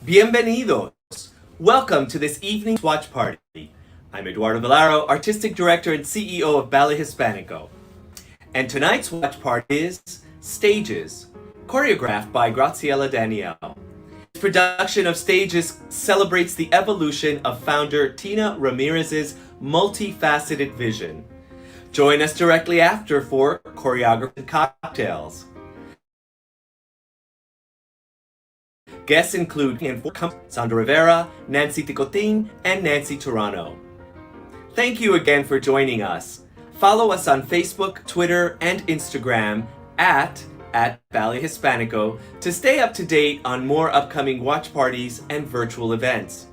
Bienvenidos! Welcome to this evening's watch party. I'm Eduardo Vilaro, Artistic Director and CEO of Ballet Hispánico. And tonight's watch party is Stages, choreographed by Graciela Daniele. This production of Stages celebrates the evolution of founder Tina Ramirez's multi-faceted vision. Join us directly after for Choreographers Cocktails. Guests include Sandra Rivera, Nancy Ticotin, and Nancy Turano. Thank you again for joining us. Follow us on Facebook, Twitter, and Instagram at Ballet Hispánico to stay up to date on more upcoming watch parties and virtual events.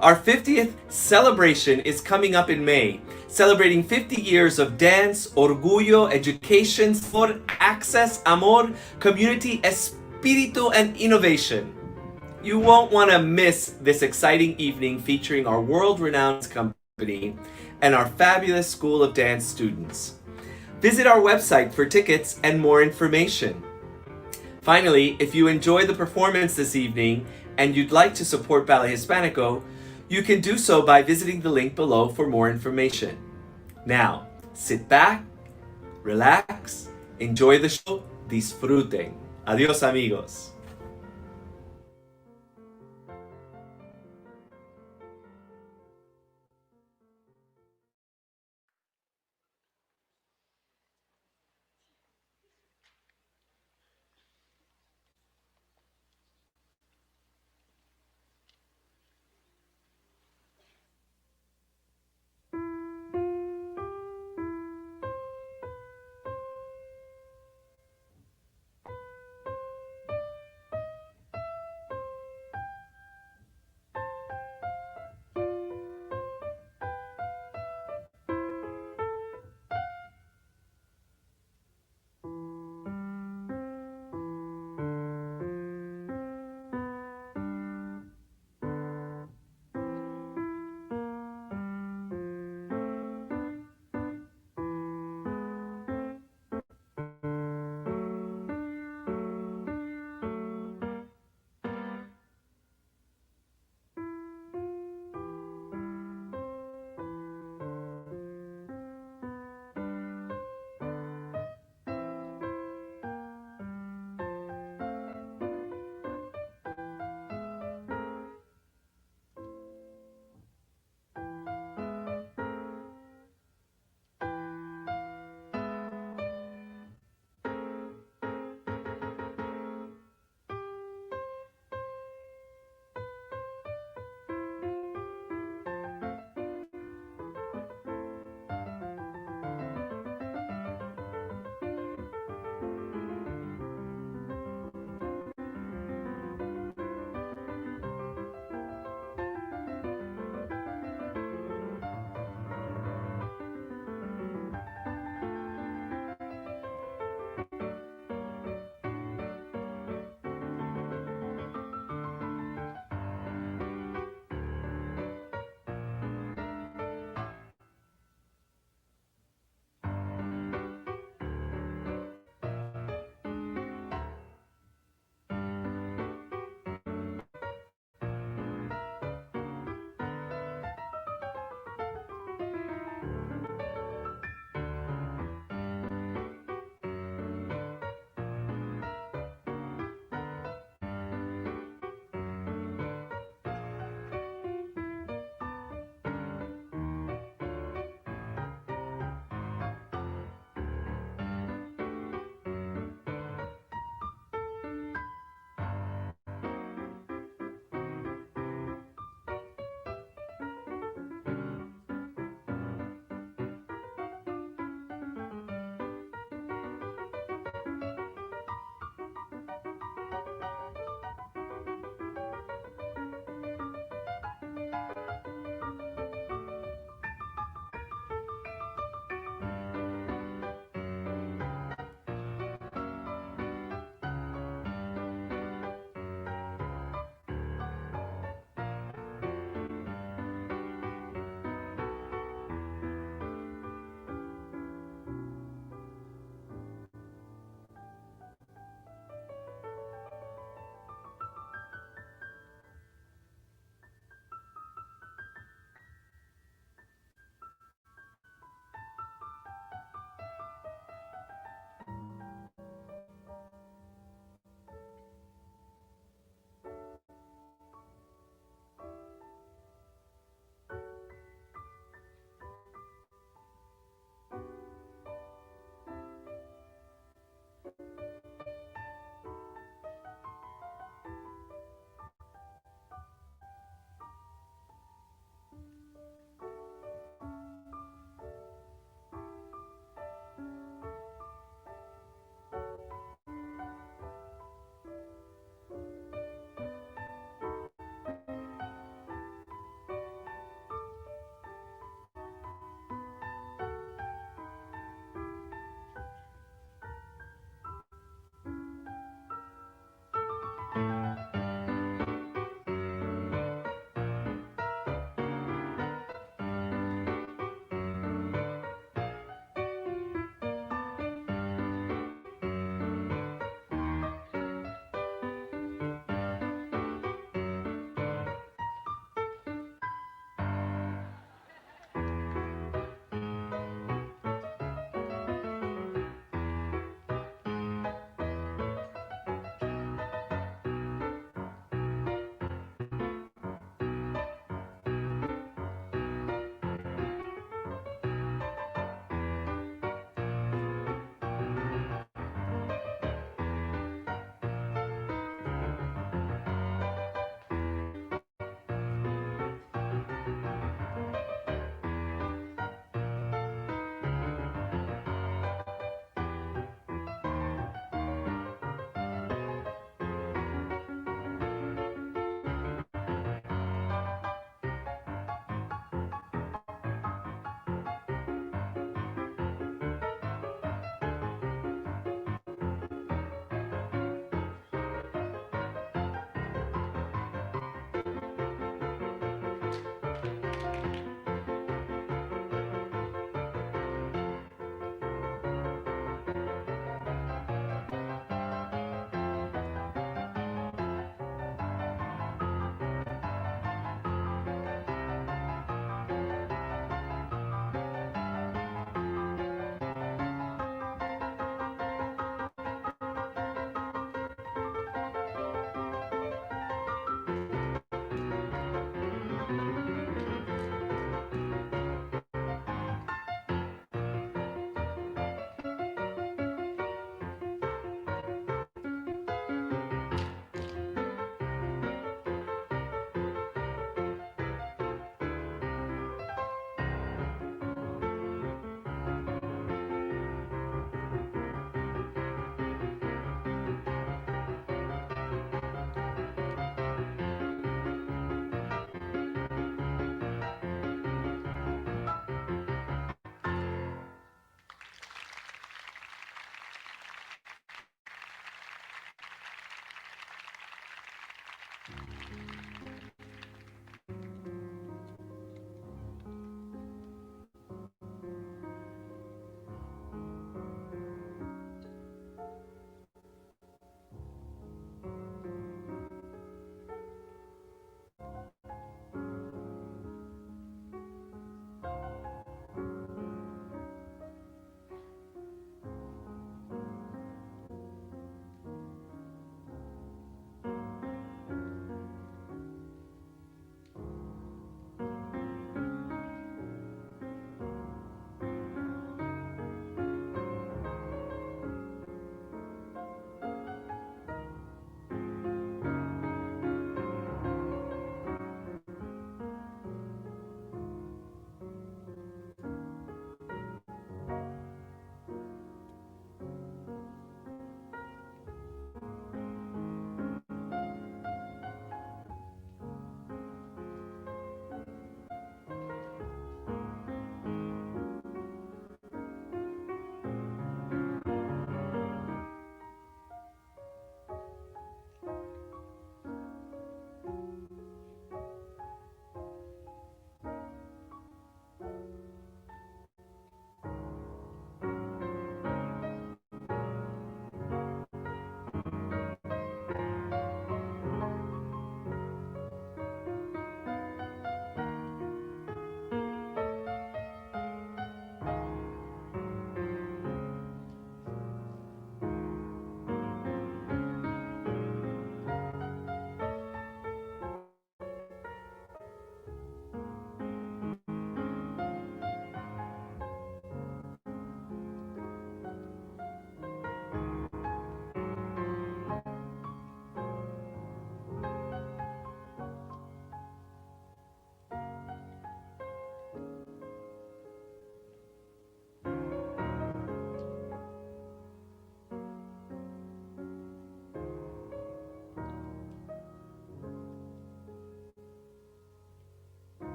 Our 50th celebration is coming up in May, celebrating 50 years of dance, orgullo, education, sport, access, amor, community, espíritu, and innovation. You won't want to miss this exciting evening featuring our world-renowned company and our fabulous School of Dance students. Visit our website for tickets and more information. Finally, if you enjoy the performance this evening and you'd like to support Ballet Hispánico, you can do so by visiting the link below for more information. Now, sit back, relax, enjoy the show, disfruten. Adiós, amigos.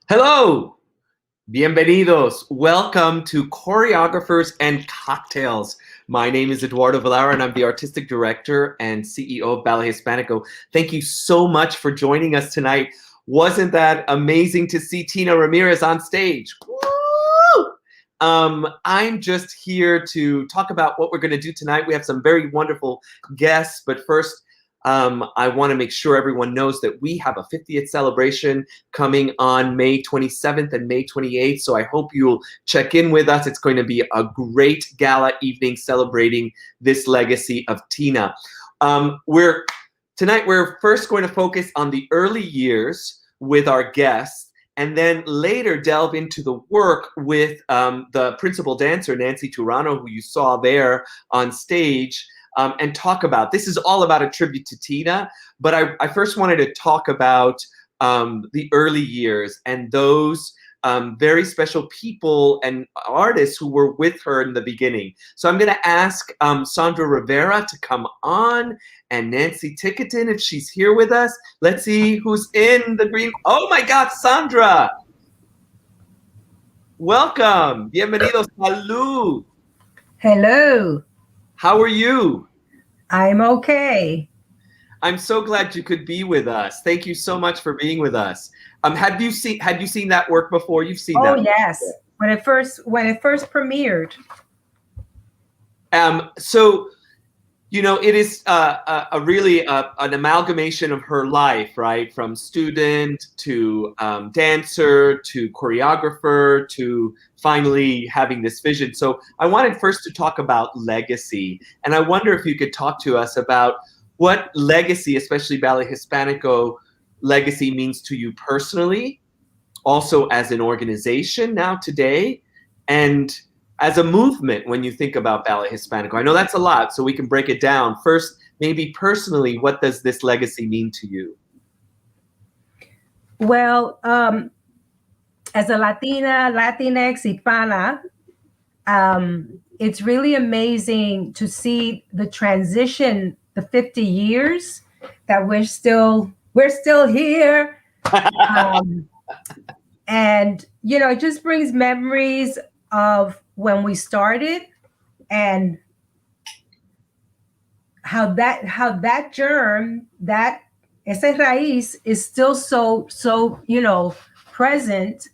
Hello, bienvenidos. Welcome to Choreographers and Cocktails. My name is Eduardo Vilaro, and I'm the Artistic Director and CEO of Ballet Hispánico. Thank you so much for joining us tonight. Wasn't that amazing to see Tina Ramirez on stage? Woo! I'm just here to talk about what we're going to do tonight. We have some very wonderful guests, but first, I want to make sure everyone knows that we have a 50th celebration coming on May 27th and May 28th. So I hope you'll check in with us. It's going to be a great gala evening celebrating this legacy of Tina. Tonight we're first going to focus on the early years with our guests, and then later delve into the work with the principal dancer, Nancy Turano, who you saw there on stage. And talk about, this is all about a tribute to Tina, but I first wanted to talk about the early years and those very special people and artists who were with her in the beginning. So I'm going to ask Sandra Rivera to come on, and Nancy Ticotin, if she's here with us. Let's see who's in the green. Oh my God, Sandra! Welcome. Bienvenidos. Salud. Hello. How are you? I'm okay. I'm so glad you could be with us. Thank you so much for being with us. Had you seen that work before? You've seen that. Oh yes, when it first premiered. So, you know, it is a really an amalgamation of her life, right? From student to dancer to choreographer to finally having this vision. So I wanted first to talk about legacy. And I wonder if you could talk to us about what legacy, especially Ballet Hispánico legacy, means to you personally, also as an organization now today, and as a movement when you think about Ballet Hispánico. I know that's a lot, so we can break it down. First, maybe personally, what does this legacy mean to you? Well, as a Latinx, Hispana, it's really amazing to see the transition, the 50 years that we're still here. And, you know, it just brings memories of when we started and how that germ, that ese raíz is still so, you know, present.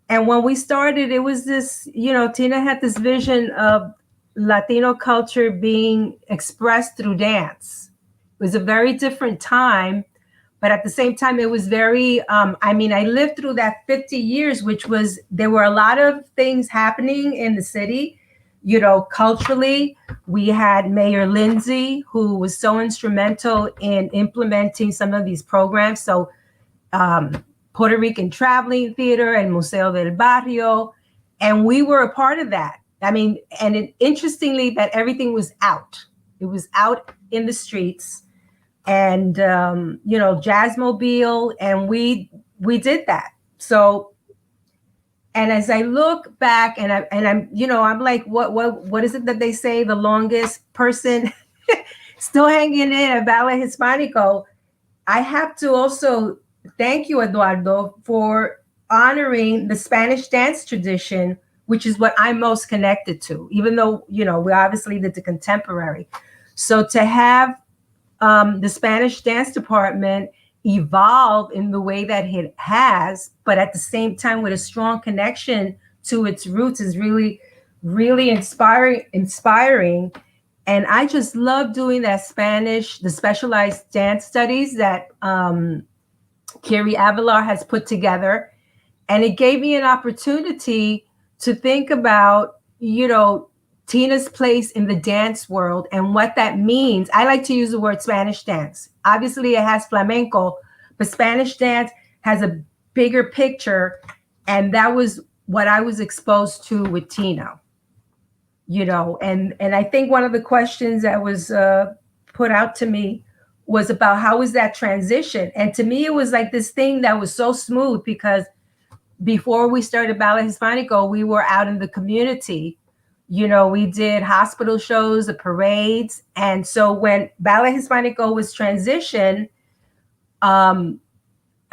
And when we started, it was this, you know, Tina had this vision of Latino culture being expressed through dance. It was a very different time, but at the same time, it was very, I mean, I lived through that 50 years, which was, there were a lot of things happening in the city, you know, culturally. We had Mayor Lindsay, who was so instrumental in implementing some of these programs. So Puerto Rican Traveling Theater and Museo del Barrio, and we were a part of that. I mean, and interestingly, that everything was out. It was out in the streets. And you know, Jazzmobile, and we did that. So, and as I look back, and I'm, you know, I'm like, what is it that they say? The longest person still hanging in at Ballet Hispánico. I have to also thank you, Eduardo, for honoring the Spanish dance tradition, which is what I'm most connected to. Even though, you know, we obviously did the contemporary. So to have the Spanish dance department evolve in the way that it has, but at the same time with a strong connection to its roots is really, really inspiring. And I just love doing that Spanish, the specialized dance studies that Kiri Avalar has put together. And it gave me an opportunity to think about, you know, Tina's place in the dance world and what that means. I like to use the word Spanish dance. Obviously, it has flamenco, but Spanish dance has a bigger picture. And that was what I was exposed to with Tina, you know. And I think one of the questions that was put out to me was about how was that transition? And to me, it was like this thing that was so smooth because before we started Ballet Hispánico, we were out in the community. You know, we did hospital shows, the parades. And so when Ballet Hispánico was transitioned,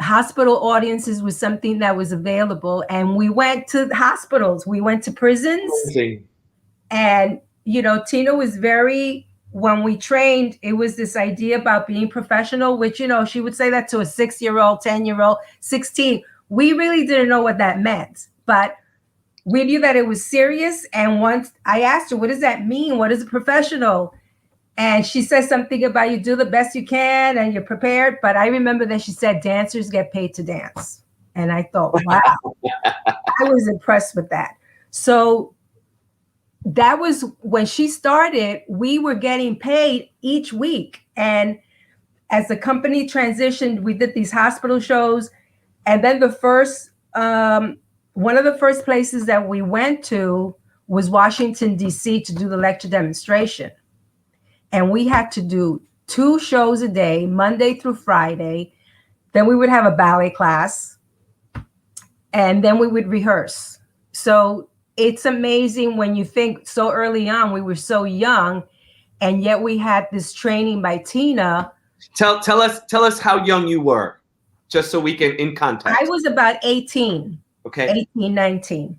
hospital audiences was something that was available. And we went to hospitals, we went to prisons. Amazing. And, Tina was when we trained, it was this idea about being professional, which, she would say that to a 6-year-old, 10-year-old, 16. We really didn't know what that meant, but we knew that it was serious. And once I asked her, what does that mean? What is a professional? And she said something about you do the best you can and you're prepared. But I remember that she said dancers get paid to dance. And I thought, wow, I was impressed with that. So that was when she started, we were getting paid each week. And as the company transitioned, we did these hospital shows. And then one of the first places that we went to was Washington, D.C. to do the lecture demonstration. And we had to do 2 shows a day, Monday through Friday. Then we would have a ballet class. And then we would rehearse. So it's amazing when you think so early on, we were so young, and yet we had this training by Tina. Tell us how young you were, just so we can, in context. I was about 18. Okay. 18, 19.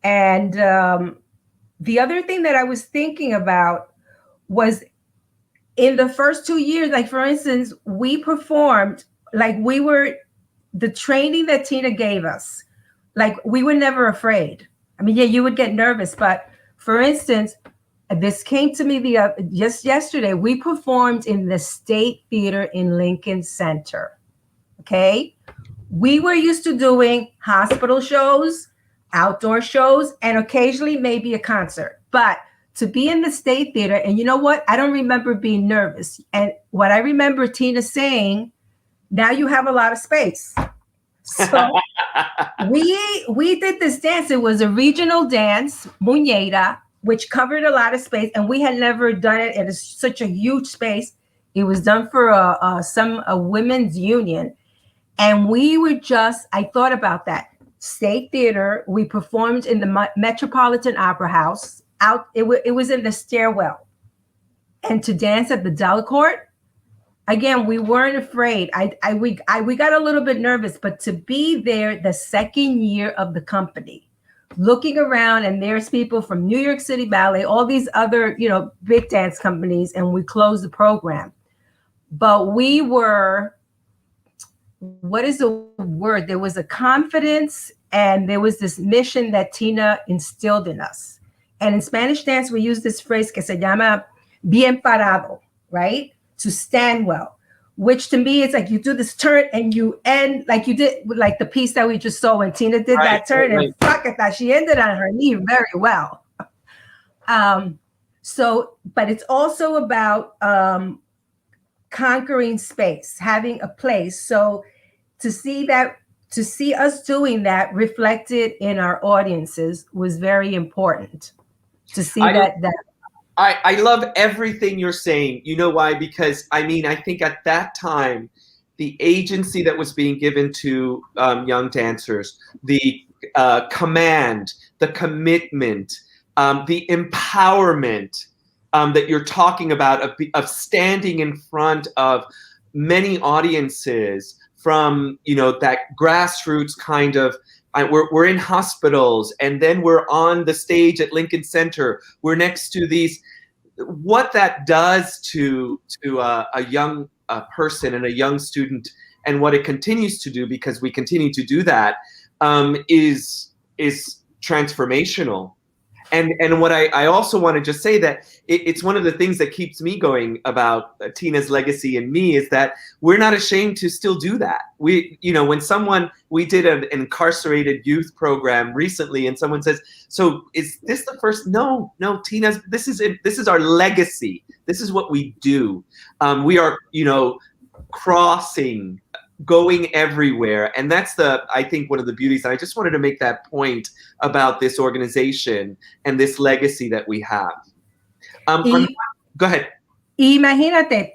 And the other thing that I was thinking about was in the first 2 years, like for instance, we performed like the training that Tina gave us, like we were never afraid. I mean, yeah, you would get nervous, but for instance, this came to me just yesterday. We performed in the State Theater in Lincoln Center. Okay. We were used to doing hospital shows, outdoor shows, and occasionally maybe a concert. But to be in the State Theater, and you know what? I don't remember being nervous. And what I remember Tina saying, now you have a lot of space. So we did this dance. It was a regional dance, muñeira, which covered a lot of space. And we had never done it in such a huge space. It was done for a women's union. And we were I thought about that. State Theater, we performed in the Metropolitan Opera House. It was in the stairwell. And to dance at the Delacorte, again, we weren't afraid. We got a little bit nervous, but to be there the second year of the company, looking around, and there's people from New York City Ballet, all these other, big dance companies, and we closed the program. But we were, what is the word? There was a confidence, and there was this mission that Tina instilled in us. And in Spanish dance, we use this phrase que se llama bien parado, right? To stand well, which to me, it's like you do this turn and you end like you did like the piece that we just saw when Tina did that turn, and fuck it, that she ended on her knee very well. But it's also about conquering space, having a place. So to see us doing that reflected in our audiences was very important. To see that I love everything you're saying. You know why? Because I think at that time, the agency that was being given to young dancers, the command, the commitment, the empowerment that you're talking about of standing in front of many audiences from, that grassroots kind of, we're in hospitals, and then we're on the stage at Lincoln Center. We're next to these. What that does to a young person and a young student, and what it continues to do, because we continue to do that, is transformational. And what I also want to just say that it's one of the things that keeps me going about Tina's legacy and me is that we're not ashamed to still do that. We did an incarcerated youth program recently, and someone says, so is this the first? No, Tina, this is our legacy. This is what we do. We are, crossing, going everywhere. And that's I think one of the beauties. And I just wanted to make that point about this organization and this legacy that we have. Go ahead. Imagínate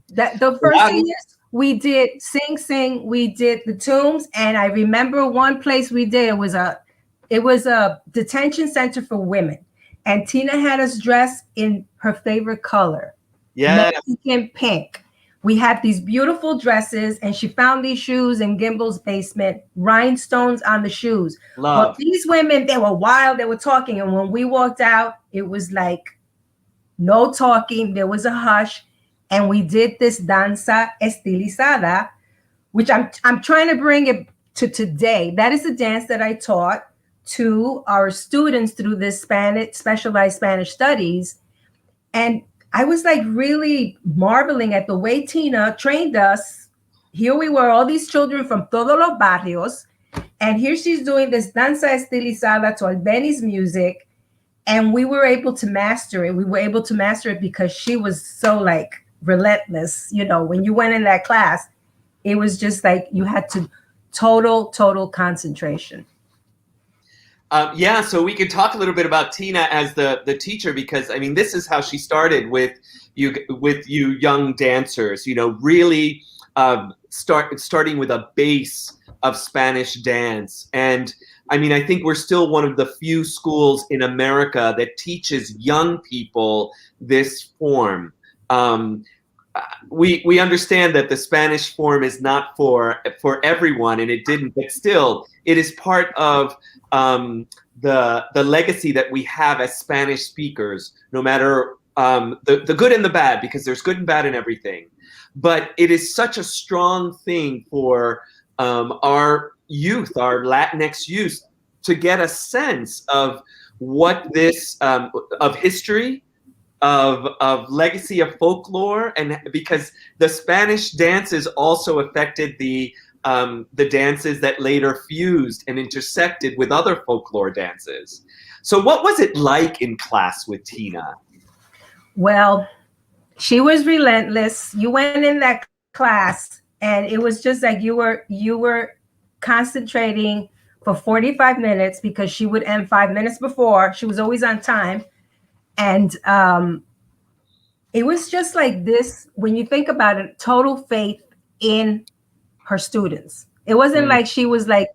that the first 2 years we did Sing, we did the Tombs, and I remember one place we did, it was a detention center for women, and Tina had us dressed in her favorite color, Mexican pink. We had these beautiful dresses, and she found these shoes in Gimbel's basement, rhinestones on the shoes. Well, Love. these women, they were wild, they were talking. And when we walked out, it was like no talking, there was a hush. And we did this danza estilizada, which I'm trying to bring it to today. That is a dance that I taught to our students through this specialized Spanish studies. And I was like really marveling at the way Tina trained us. Here we were, all these children from todos los barrios. And here she's doing this danza estilizada to Albeni's music. And we were able to master it. We were able to master it because she was so like relentless. You know, when you went in that class, it was just like you had to total concentration. Yeah, so we could talk a little bit about Tina as the teacher, because I mean, this is how she started with you young dancers. You know, really starting with a base of Spanish dance. And I mean, I think we're still one of the few schools in America that teaches young people this form. We understand that the Spanish form is not for everyone, and it didn't, but still, it is part of the legacy that we have as Spanish speakers, no matter the good and the bad, because there's good and bad in everything. But it is such a strong thing for our youth, our Latinx youth, to get a sense of what this of history, of legacy, of folklore, and because the Spanish dances also affected the dances that later fused and intersected with other folklore dances. So what was it like in class with Tina? Well, she was relentless. You went in that class and it was just like you were concentrating for 45 minutes because she would end 5 minutes before. She was always on time. And it was just like this, when you think about it, total faith in her students. It wasn't like she was like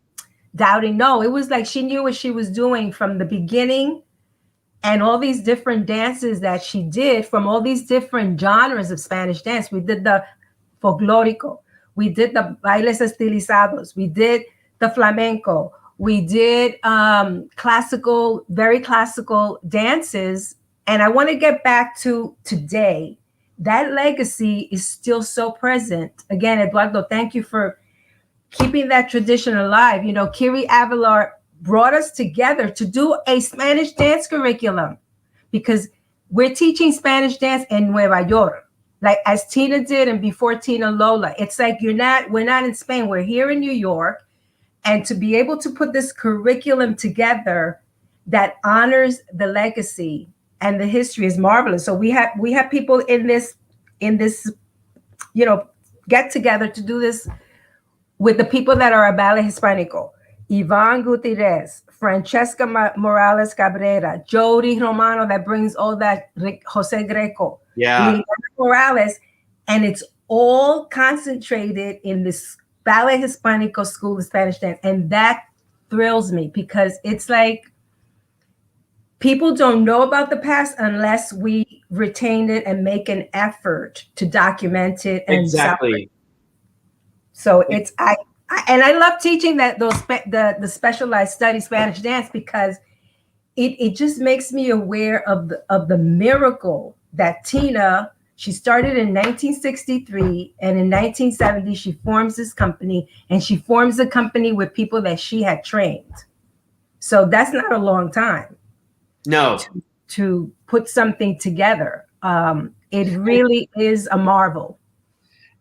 doubting. No, it was like she knew what she was doing from the beginning, and all these different dances that she did from all these different genres of Spanish dance. We did the folklorico, we did the bailes estilizados, we did the flamenco, we did classical, very classical dances. And I want to get back to today. That legacy is still so present. Again, Eduardo, thank you for keeping that tradition alive. You know, Kiri Avalar brought us together to do a Spanish dance curriculum because we're teaching Spanish dance in Nueva York, like as Tina did and before Tina, Lola. It's like we're not in Spain, we're here in New York. And to be able to put this curriculum together that honors the legacy and the history is marvelous. So we have people in this, you know, get together to do this with the people that are at Ballet Hispánico. Yvonne Gutierrez, Francesca Morales Cabrera, Jody Romano that brings all that, Jose Greco, Liliana Morales, and it's all concentrated in this Ballet Hispánico School of Spanish Dance. And that thrills me because it's like people don't know about the past unless we retain it and make an effort to document it. And exactly. So it's I love teaching that the specialized study Spanish dance because it just makes me aware of the miracle that Tina. She started in 1963, and in 1970 she forms this company, and she forms a company with people that she had trained. So that's not a long time. No. To put something together. It really is a marvel.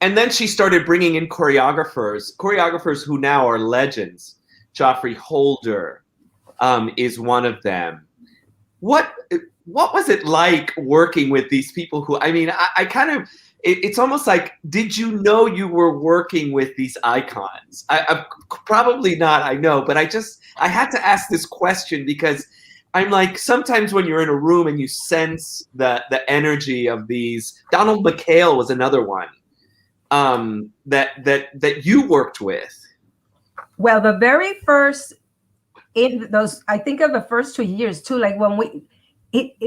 And then she started bringing in choreographers who now are legends. Joffrey Holder is one of them. What was it like working with these people who, I mean, I kind of, it's almost like, did you know you were working with these icons? I probably not, I know, but I had to ask this question because I'm like, sometimes when you're in a room and you sense the energy of these, Donald McHale was another one that you worked with. Well, the very first, in those, I think of the first 2 years too, like when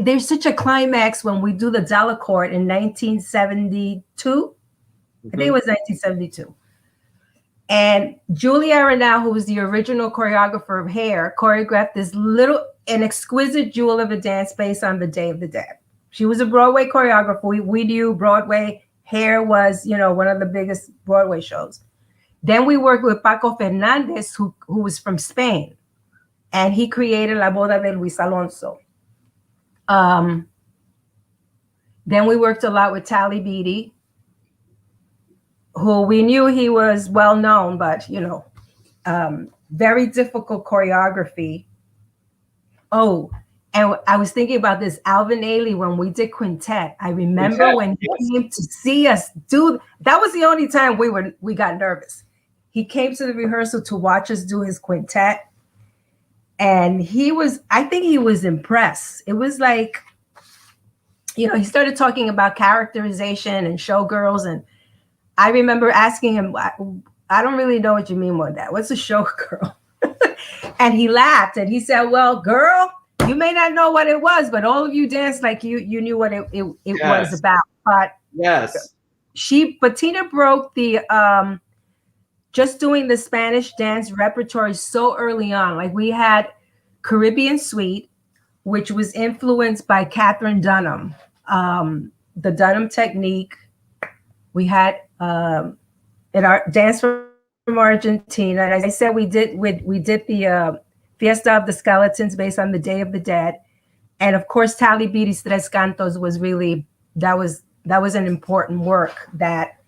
there's such a climax when we do the Delacorte in 1972. I think it was 1972. And Julia Arenal, who was the original choreographer of Hair, choreographed this an exquisite jewel of a dance based on the Day of the Dead. She was a Broadway choreographer. We knew Broadway. Hair was, one of the biggest Broadway shows. Then we worked with Paco Fernandez, who was from Spain, and he created La Boda de Luis Alonso. Then we worked a lot with Tally Beatty, who we knew he was well known, but very difficult choreography. Oh, and I was thinking about this, Alvin Ailey, when we did Quintet. I remember when he came to see us do, that was the only time we got nervous. He came to the rehearsal to watch us do his Quintet. And I think he was impressed. It was like, he started talking about characterization and showgirls. And I remember asking him, I don't really know what you mean by that. What's a showgirl? And he laughed and he said, well, girl, you may not know what it was, but all of you danced like you knew what it was about. But yes, but Tina broke the just doing the Spanish dance repertoire so early on. Like we had Caribbean Suite, which was influenced by Catherine Dunham, the Dunham technique. We had in our dance from Argentina. And as I said, we did the Fiesta of the Skeletons based on the Day of the Dead. And of course, Tally Beatty's Tres Cantos was really, that was an important work that,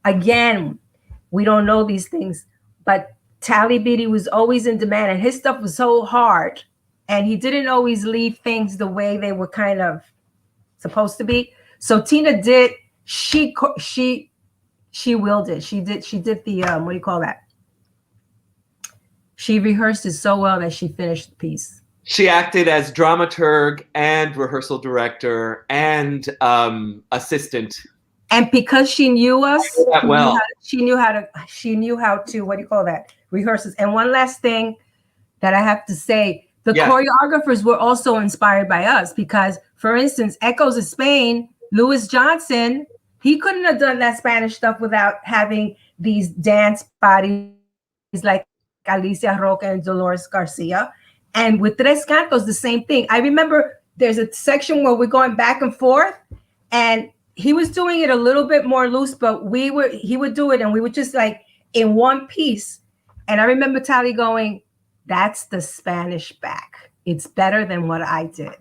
again, we don't know these things, but Tally Beatty was always in demand and his stuff was so hard and he didn't always leave things the way they were kind of supposed to be. So Tina did, she willed it. She did the, what do you call that? She rehearsed it so well that she finished the piece. She acted as dramaturg and rehearsal director and assistant. And because she knew us, she knew how to, what do you call that? Rehearsals. And one last thing that I have to say, the choreographers were also inspired by us because, for instance, Echoes of Spain, Louis Johnson, he couldn't have done that Spanish stuff without having these dance bodies like Alicia Roca and Dolores Garcia. And with Tres Cantos, the same thing. I remember there's a section where we're going back and forth and he was doing it a little bit more loose, but he would do it and we would just like in one piece. And I remember Tally going, that's the Spanish back. It's better than what I did.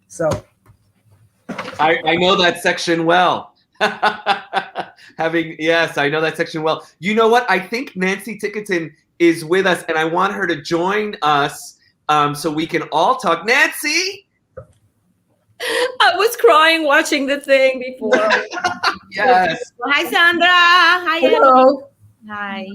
So. I know that section well. Yes, I know that section well. You know what? I think Nancy Ticotin is with us and I want her to join us so we can all talk. Nancy! I was crying watching the thing before. Yes. Hi, Sandra. Hi, hello. Hi.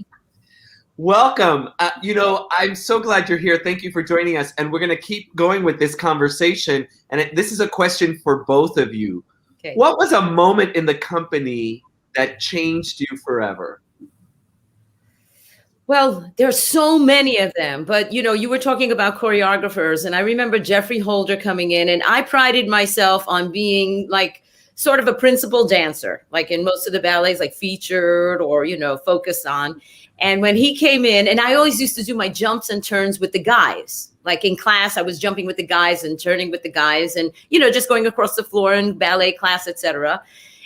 Welcome. I'm so glad you're here. Thank you for joining us. And we're going to keep going with this conversation. And this is a question for both of you. Okay. What was a moment in the company that changed you forever? Well, there's so many of them, but you were talking about choreographers and I remember Jeffrey Holder coming in and I prided myself on being like sort of a principal dancer, like in most of the ballets, like featured or, focused on. And when he came in, and I always used to do my jumps and turns with the guys, like in class, I was jumping with the guys and turning with the guys and, just going across the floor in ballet class, etc.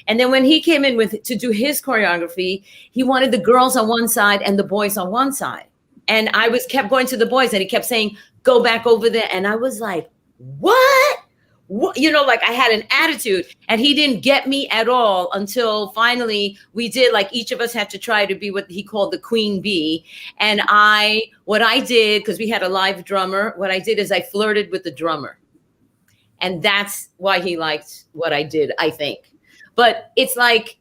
And then when he came in to do his choreography, he wanted the girls on one side and the boys on one side. And I kept going to the boys and he kept saying, go back over there. And I was like, what? Like I had an attitude and he didn't get me at all until finally we did, like each of us had to try to be what he called the queen bee. And what I did, because we had a live drummer, what I did is I flirted with the drummer. And that's why he liked what I did, I think. But it's like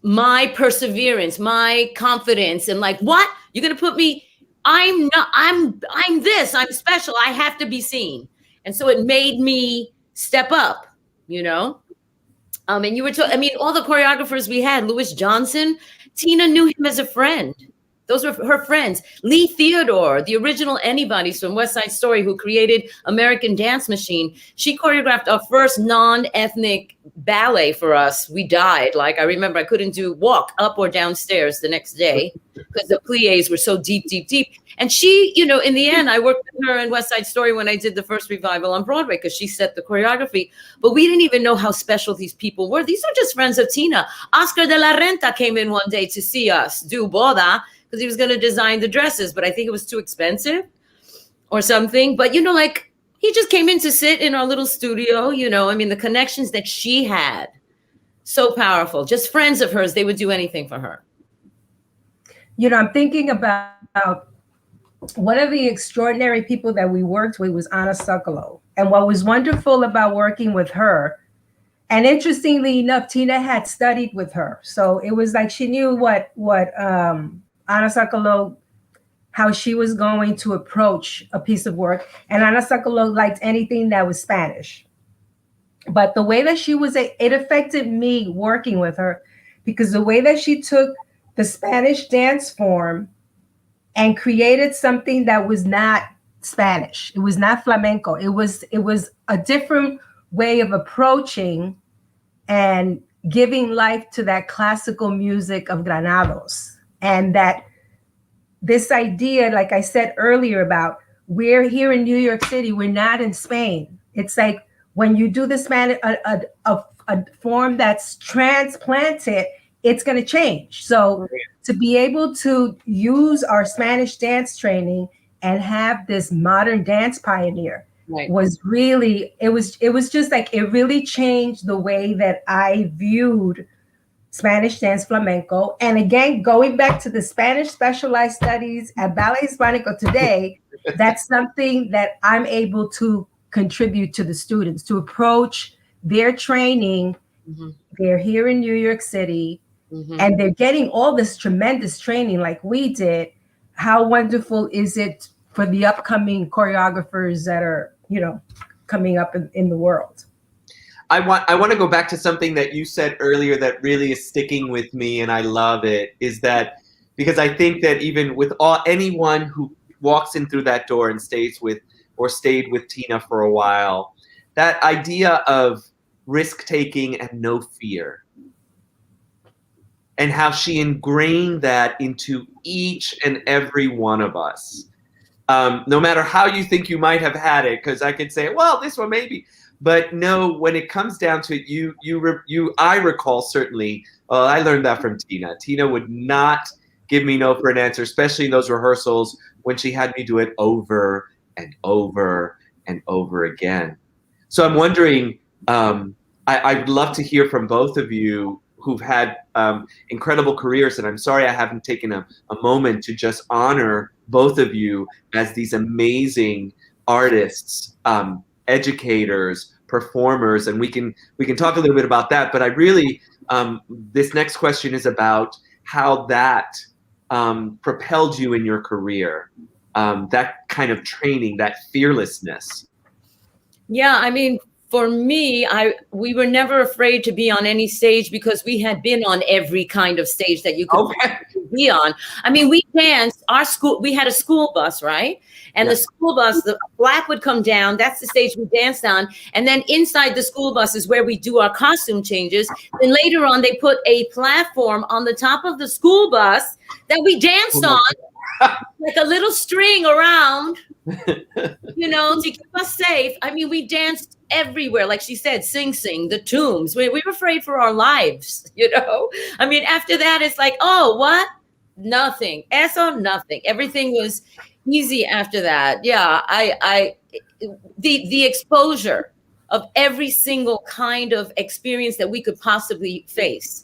my perseverance, my confidence, and like, what? You're going to put me, I'm this, I'm special. I have to be seen. And so it made me step up, And you were all the choreographers we had, Louis Johnson, Tina knew him as a friend. Those were her friends. Lee Theodore, the original Anybody's from West Side Story, who created American Dance Machine. She choreographed our first non-ethnic ballet for us. We died. Like, I remember I couldn't walk up or downstairs the next day because the plies were so deep, deep, deep. And she, you know, in the end, I worked with her in West Side Story when I did the first revival on Broadway because she set the choreography. But we didn't even know how special these people were. These are just friends of Tina. Oscar de la Renta came in one day to see us do Boda, because he was going to design the dresses, but I think it was too expensive or something. But, you know, like, he just came in to sit in our little studio, you know. I mean, the connections that she had, so powerful. Just friends of hers, they would do anything for her. You know, I'm thinking about one of the extraordinary people that we worked with was Anna Sokolow. And what was wonderful about working with her, and interestingly enough, Tina had studied with her. So it was like she knew what Anna Sokolow, how she was going to approach a piece of work. And Anna Sokolow liked anything that was Spanish. But the way that she was, it affected me working with her, because the way that she took the Spanish dance form and created something that was not Spanish. It was not flamenco. It was a different way of approaching and giving life to that classical music of Granados. And that this idea, like I said earlier, about we're here in New York City, we're not in Spain. It's like when you do the Spanish, a form that's transplanted, it's going to change. So to be able to use our Spanish dance training and have this modern dance pioneer was really, it was just like, it really changed the way that I viewed Spanish dance flamenco. And again, going back to the Spanish specialized studies at Ballet Hispánico today, that's something that I'm able to contribute to the students, to approach their training. Mm-hmm. They're here in New York City, mm-hmm. and they're getting all this tremendous training like we did. How wonderful is it for the upcoming choreographers that are, you know, coming up in the world? I want to go back to something that you said earlier that really is sticking with me, and I love it, is that because I think that even with anyone who walks in through that door and stayed with Tina for a while, that idea of risk-taking and no fear, and how she ingrained that into each and every one of us. No matter how you think you might have had it, because I could say, well, this one maybe. But no, when it comes down to it, I recall certainly, I learned that from Tina. Tina would not give me no for an answer, especially in those rehearsals when she had me do it over and over and over again. So I'm wondering, I'd love to hear from both of you who've had incredible careers, and I'm sorry I haven't taken a moment to just honor both of you as these amazing artists, educators, performers, and we can talk a little bit about that. But I really, this next question is about how that propelled you in your career, that kind of training, that fearlessness. Yeah, I mean, for me, we were never afraid to be on any stage because we had been on every kind of stage that you could be on. I mean, we danced, we had a school bus, right? And the school bus, the flap would come down. That's the stage we danced on. And then inside the school bus is where we do our costume changes. And later on, they put a platform on the top of the school bus that we danced on, like a little string around, you know, to keep us safe. I mean, we danced everywhere. Like she said, Sing Sing, the Tombs. We were afraid for our lives, you know? I mean, after that, it's like, oh, what? Nothing. Eso, nothing. Everything was easy after that. Yeah, the exposure of every single kind of experience that we could possibly face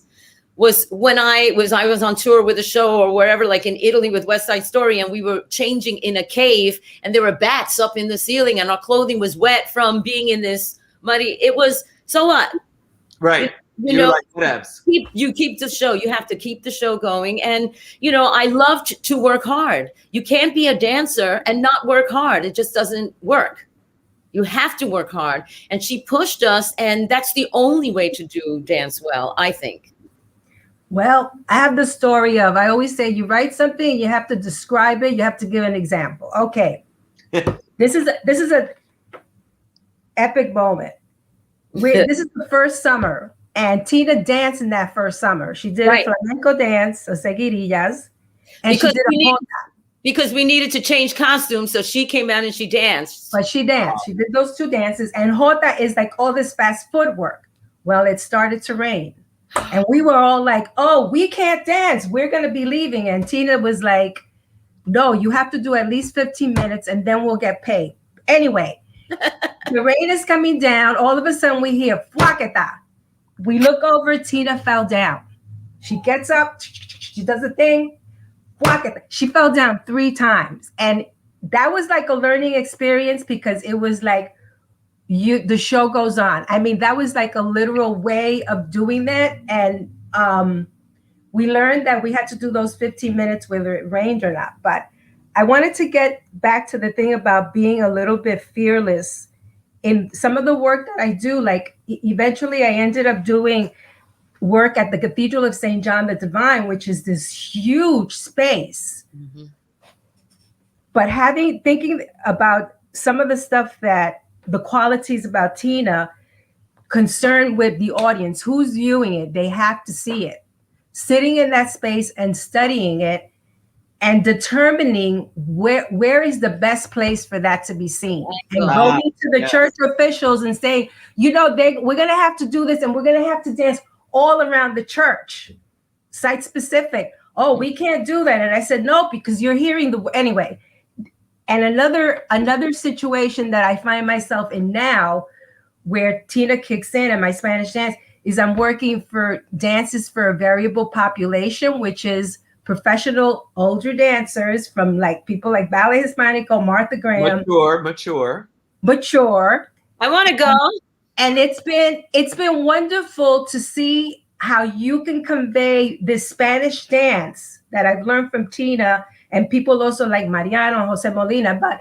was when I was on tour with a show or wherever, like in Italy with West Side Story, and we were changing in a cave and there were bats up in the ceiling and our clothing was wet from being in this muddy. It was, so what? Right. You know, like, you keep the show. You have to keep the show going. And, you know, I loved to work hard. You can't be a dancer and not work hard. It just doesn't work. You have to work hard. And she pushed us. And that's the only way to do dance well, I think. Well, I have the story of, I always say you write something, you have to describe it, you have to give an example. Okay. This is a epic moment. This is the first summer, and Tina danced in that first summer. She did a flamenco dance, a seguirillas, and Because she did a because we needed to change costumes, so she came out and she danced. But she danced. She did those two dances, and jota is like all this fast footwork. Well, it started to rain, and we were all like, "Oh, we can't dance. We're going to be leaving." And Tina was like, "No, you have to do at least 15 minutes, and then we'll get paid." Anyway, the rain is coming down. All of a sudden, we hear "flaqueta." We look over. Tina fell down. She gets up. She does a thing. Flaqueta. She fell down 3 times, and that was like a learning experience because it was like the show goes on. I mean, that was like a literal way of doing that. And we learned that we had to do those 15 minutes whether it rained or not. But I wanted to get back to the thing about being a little bit fearless in some of the work that I do. Like eventually I ended up doing work at the Cathedral of St. John the Divine, which is this huge space. Mm-hmm. But thinking about some of the stuff that the qualities about Tina, concerned with the audience, who's viewing it, they have to see it. Sitting in that space and studying it and determining where is the best place for that to be seen. And going to the church officials and saying, we're going to have to do this and we're going to have to dance all around the church, site specific. Oh, we can't do that. And I said, no, because you're hearing anyway. And another situation that I find myself in now, where Tina kicks in and my Spanish dance, is I'm working for dances for a variable population, which is professional older dancers from like people like Ballet Hispánico, Martha Graham. Mature. I want to go. And it's been wonderful to see how you can convey this Spanish dance that I've learned from Tina and people also like Mariano and Jose Molina, but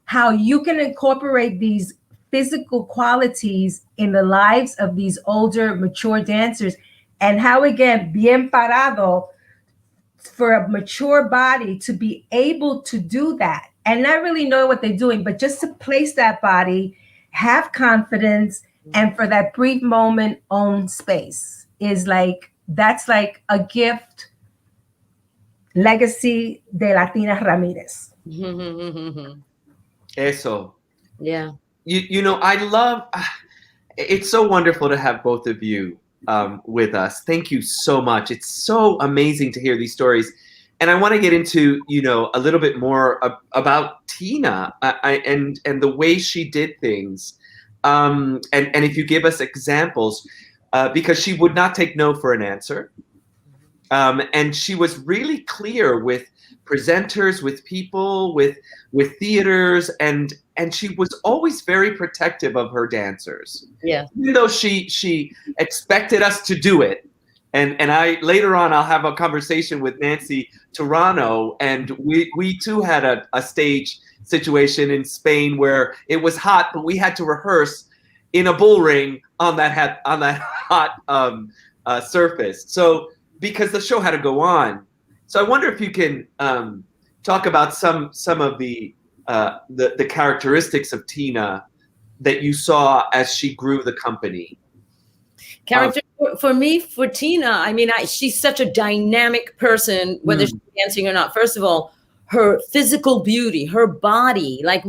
how you can incorporate these physical qualities in the lives of these older, mature dancers, and how, again, bien parado, for a mature body to be able to do that and not really know what they're doing, but just to place that body, have confidence, and for that brief moment own space that's like a gift. Legacy de la Tina Ramirez. Eso. Yeah. I love, it's so wonderful to have both of you with us. Thank you so much. It's so amazing to hear these stories. And I want to get into, a little bit more about Tina and the way she did things. And if you give us examples, because she would not take no for an answer. And she was really clear with presenters, with people, with theaters, and she was always very protective of her dancers. Yeah. Even though she expected us to do it. And I later on I'll have a conversation with Nancy Turano, and we too had a stage situation in Spain where it was hot, but we had to rehearse in a bull ring on that hot surface. So because the show had to go on. So I wonder if you can talk about some of the characteristics of Tina that you saw as she grew the company. For Tina, I mean, she's such a dynamic person, whether she's dancing or not. First of all, her physical beauty, her body, I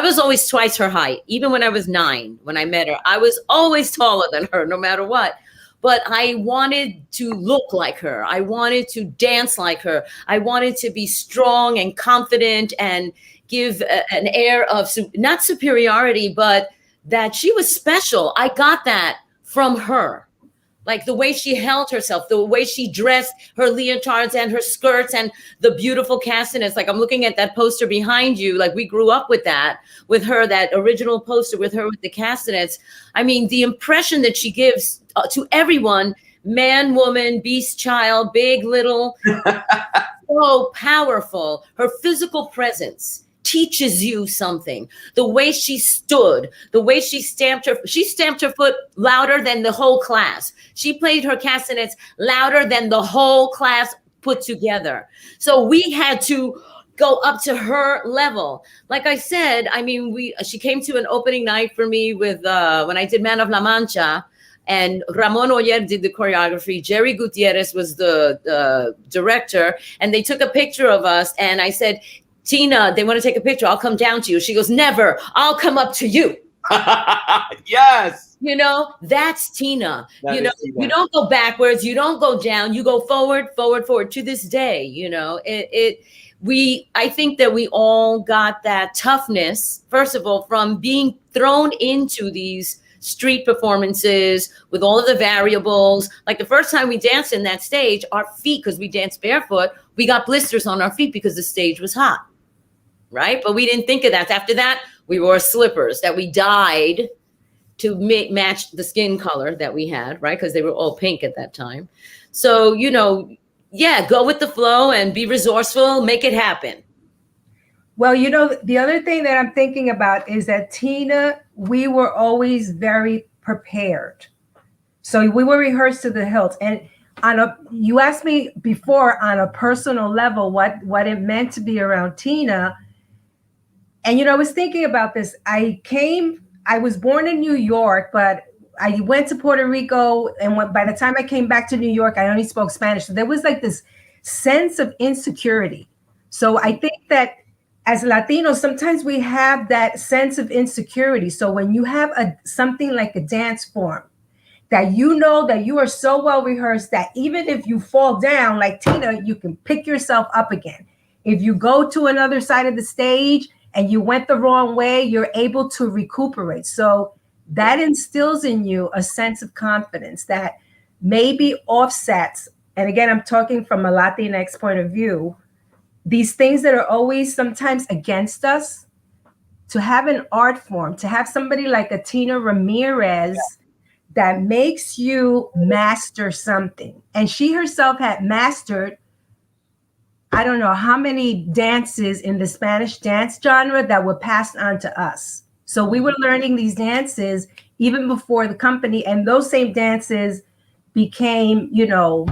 was always twice her height. Even when I was 9, when I met her, I was always taller than her, no matter what. But I wanted to look like her. I wanted to dance like her. I wanted to be strong and confident and give an air of not superiority, but that she was special. I got that from her. Like the way she held herself, the way she dressed, her leotards and her skirts and the beautiful castanets. Like I'm looking at that poster behind you. Like we grew up with her, that original poster with her with the castanets. I mean, the impression that she gives to everyone, man, woman, beast, child, big, little, so powerful. Her physical presence teaches you something. The way she stood, the way she stamped her foot louder than the whole class. She played her castanets louder than the whole class put together. So we had to go up to her level. Like I said, I mean, she came to an opening night for me with when I did Man of La Mancha, and Ramon Oyer did the choreography. Jerry Gutierrez was the director, and they took a picture of us. And I said, Tina, they want to take a picture. I'll come down to you. She goes, never. I'll come up to you. Yes. You know, that's Tina. That you know, Tina. You don't go backwards. You don't go down. You go forward, forward, forward. To this day, you know, I think that we all got that toughness, first of all, from being thrown into these street performances with all of the variables. Like the first time we danced in that stage, our feet, because we danced barefoot, we got blisters on our feet because the stage was hot, right? But we didn't think of that. After that, we wore slippers that we dyed to match the skin color that we had, right? Because they were all pink at that time. So, you know, yeah, go with the flow and be resourceful, make it happen. Well, you know, the other thing that I'm thinking about is that Tina, we were always very prepared. So we were rehearsed to the hilt. And you asked me before on a personal level what it meant to be around Tina. And, you know, I was thinking about this. I was born in New York, but I went to Puerto Rico. And by the time I came back to New York, I only spoke Spanish. So there was like this sense of insecurity. So I think that as Latinos, sometimes we have that sense of insecurity. So when you have something like a dance form, that you know that you are so well rehearsed that even if you fall down like Tina, you can pick yourself up again. If you go to another side of the stage and you went the wrong way, you're able to recuperate. So that instills in you a sense of confidence that maybe offsets. And again, I'm talking from a Latinx point of view, these things that are always sometimes against us. To have an art form, to have somebody like a Tina Ramirez that makes you master something. And she herself had mastered, I don't know how many dances in the Spanish dance genre that were passed on to us. So we were learning these dances even before the company, and those same dances became, you know,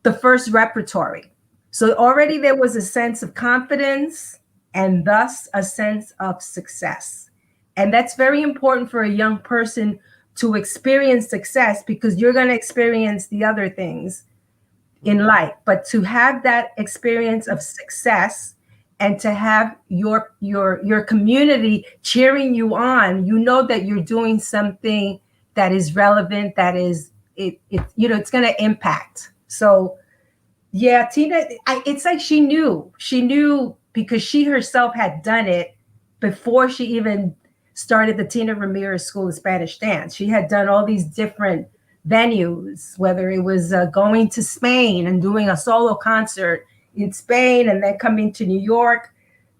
the first repertory. So already there was a sense of confidence and thus a sense of success. And that's very important for a young person to experience success, because you're going to experience the other things in life. But to have that experience of success and to have your community cheering you on, you know that you're doing something that is relevant, that is, you know, it's going to impact. So yeah, Tina, it's like she knew because she herself had done it before she even started the Tina Ramirez School of Spanish Dance. She had done all these different venues, whether it was going to Spain and doing a solo concert in Spain, and then coming to New York,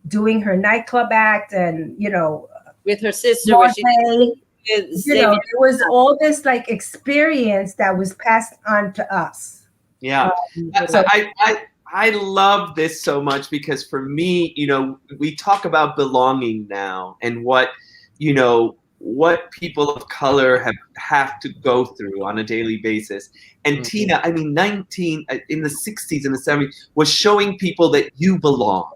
doing her nightclub act, and, you know, with her sister, you know, there was all this like experience that was passed on to us. Yeah. So I love this so much, because for me, you know, we talk about belonging now and what, you know, what people of color have to go through on a daily basis. And Tina, I mean, 19 in the 60s and the 70s was showing people that you belong,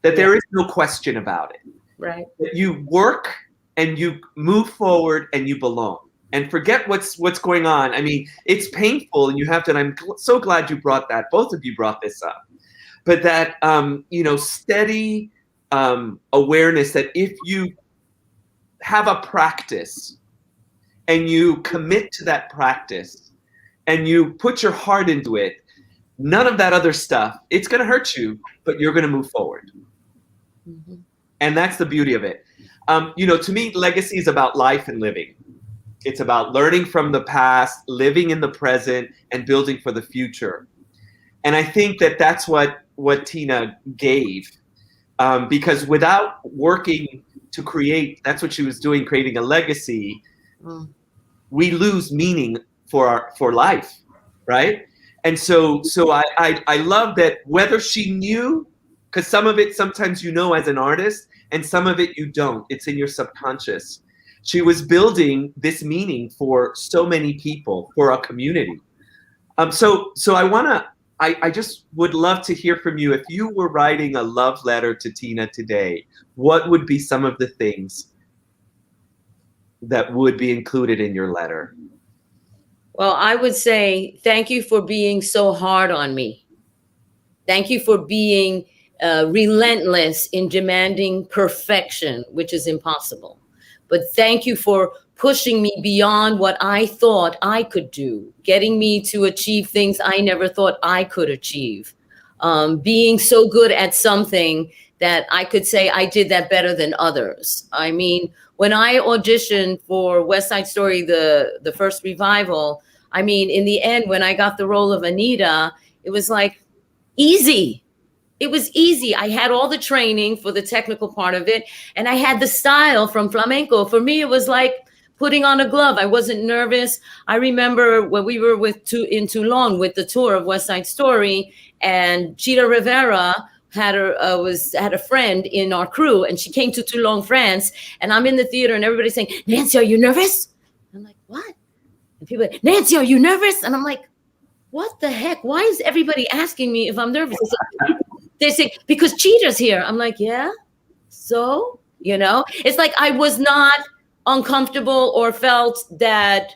that there is no question about it. Right. That you work and you move forward and you belong. And forget what's going on. I mean, it's painful, and you have to. And I'm so glad you brought that. Both of you brought this up, but that you know, steady awareness that if you have a practice and you commit to that practice and you put your heart into it, none of that other stuff. It's going to hurt you, but you're going to move forward. Mm-hmm. And that's the beauty of it. You know, to me, legacy is about life and living. It's about learning from the past, living in the present, and building for the future. And I think that that's what Tina gave, because without working to create, that's what she was doing, creating a legacy. We lose meaning for life, right? And so I love that whether she knew because some of it sometimes you know as an artist, and some of it you don't. It's in your subconscious. She was building this meaning for so many people, for a community. So I just would love to hear from you. If you were writing a love letter to Tina today, what would be some of the things that would be included in your letter? Well, I would say thank you for being so hard on me. Thank you for being relentless in demanding perfection, which is impossible. But thank you for pushing me beyond what I thought I could do, getting me to achieve things I never thought I could achieve, being so good at something that I could say I did that better than others. I mean, when I auditioned for West Side Story, the first revival, I mean, in the end, when I got the role of Anita, it was like easy. It was easy. I had all the training for the technical part of it, and I had the style from flamenco. For me, it was like putting on a glove. I wasn't nervous. I remember when we were in Toulon with the tour of West Side Story, and Chita Rivera had a friend in our crew, and she came to Toulon, France, and I'm in the theater, and everybody's saying, "Nancy, are you nervous?" I'm like, "What?" And people are like, "Nancy, are you nervous?" And I'm like, "What the heck? Why is everybody asking me if I'm nervous?" They say, "Because Cheetah's here." I'm like, "Yeah, so," it's like I was not uncomfortable or felt that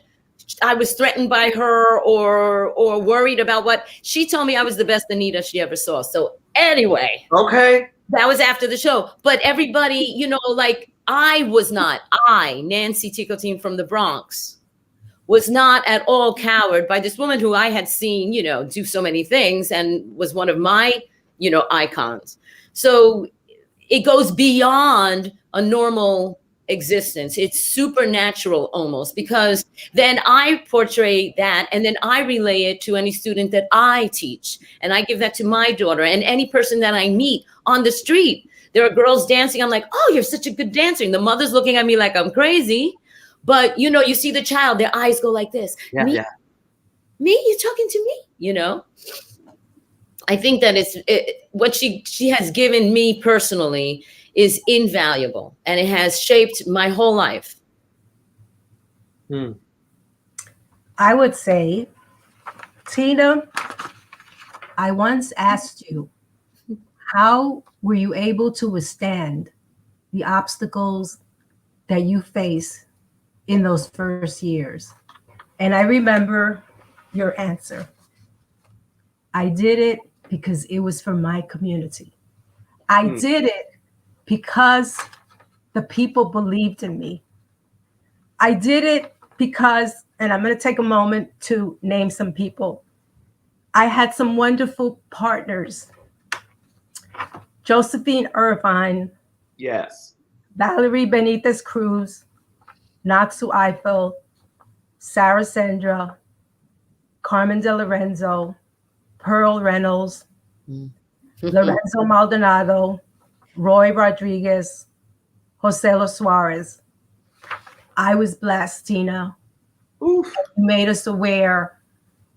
I was threatened by her or worried about what she told me. I was the best Anita she ever saw. So anyway, okay, that was after the show. But everybody, like I, Nancy Ticotin from the Bronx, was not at all cowed by this woman who I had seen, do so many things and was one of my, icons. So it goes beyond a normal existence. It's supernatural almost, because then I portray that and then I relay it to any student that I teach. And I give that to my daughter and any person that I meet on the street. There are girls dancing. I'm like, "Oh, you're such a good dancer." And the mother's looking at me like I'm crazy. But, you see the child, their eyes go like this. Yeah, me? yeah. Me? You talking to me? I think that what she has given me personally is invaluable, and it has shaped my whole life. I would say, Tina, I once asked you, how were you able to withstand the obstacles that you face in those first years? And I remember your answer. I did it because it was for my community. I did it because the people believed in me. I did it because, and I'm going to take a moment to name some people. I had some wonderful partners. Josephine Irvine. Yes. Valerie Benitez Cruz, Natsu Eiffel, Sarah Sandra, Carmen De Lorenzo, Pearl Reynolds, Lorenzo Maldonado, Roy Rodriguez, Joselo Suarez. I was blessed, Tina. Oof. You made us aware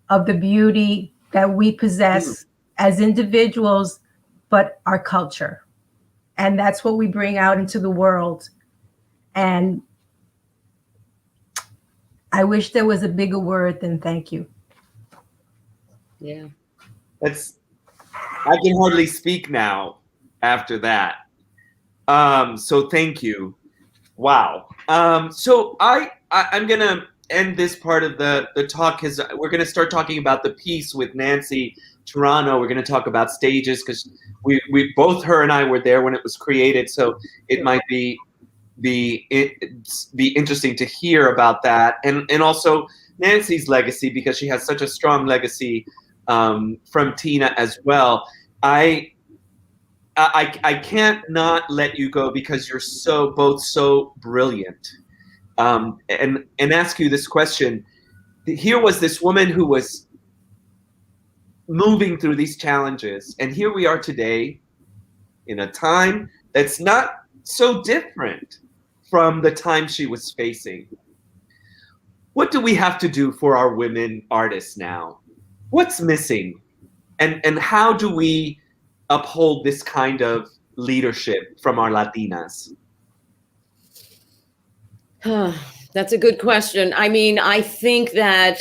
of the beauty that we possess as individuals, but our culture. And that's what we bring out into the world. And I wish there was a bigger word than thank you. Yeah. I can hardly speak now after that. So thank you. Wow. So I'm going to end this part of the talk, because we're going to start talking about the piece with Nancy Turano. We're going to talk about stages, because we both, her and I, were there when it was created. So it might be interesting to hear about that, and also Nancy's legacy, because she has such a strong legacy from Tina as well. I can't not let you go, because you're both so brilliant. And ask you this question. Here was this woman who was moving through these challenges, and here we are today in a time that's not so different from the time she was facing. What do we have to do for our women artists now? What's missing? And how do we uphold this kind of leadership from our Latinas? That's a good question. I mean, I think that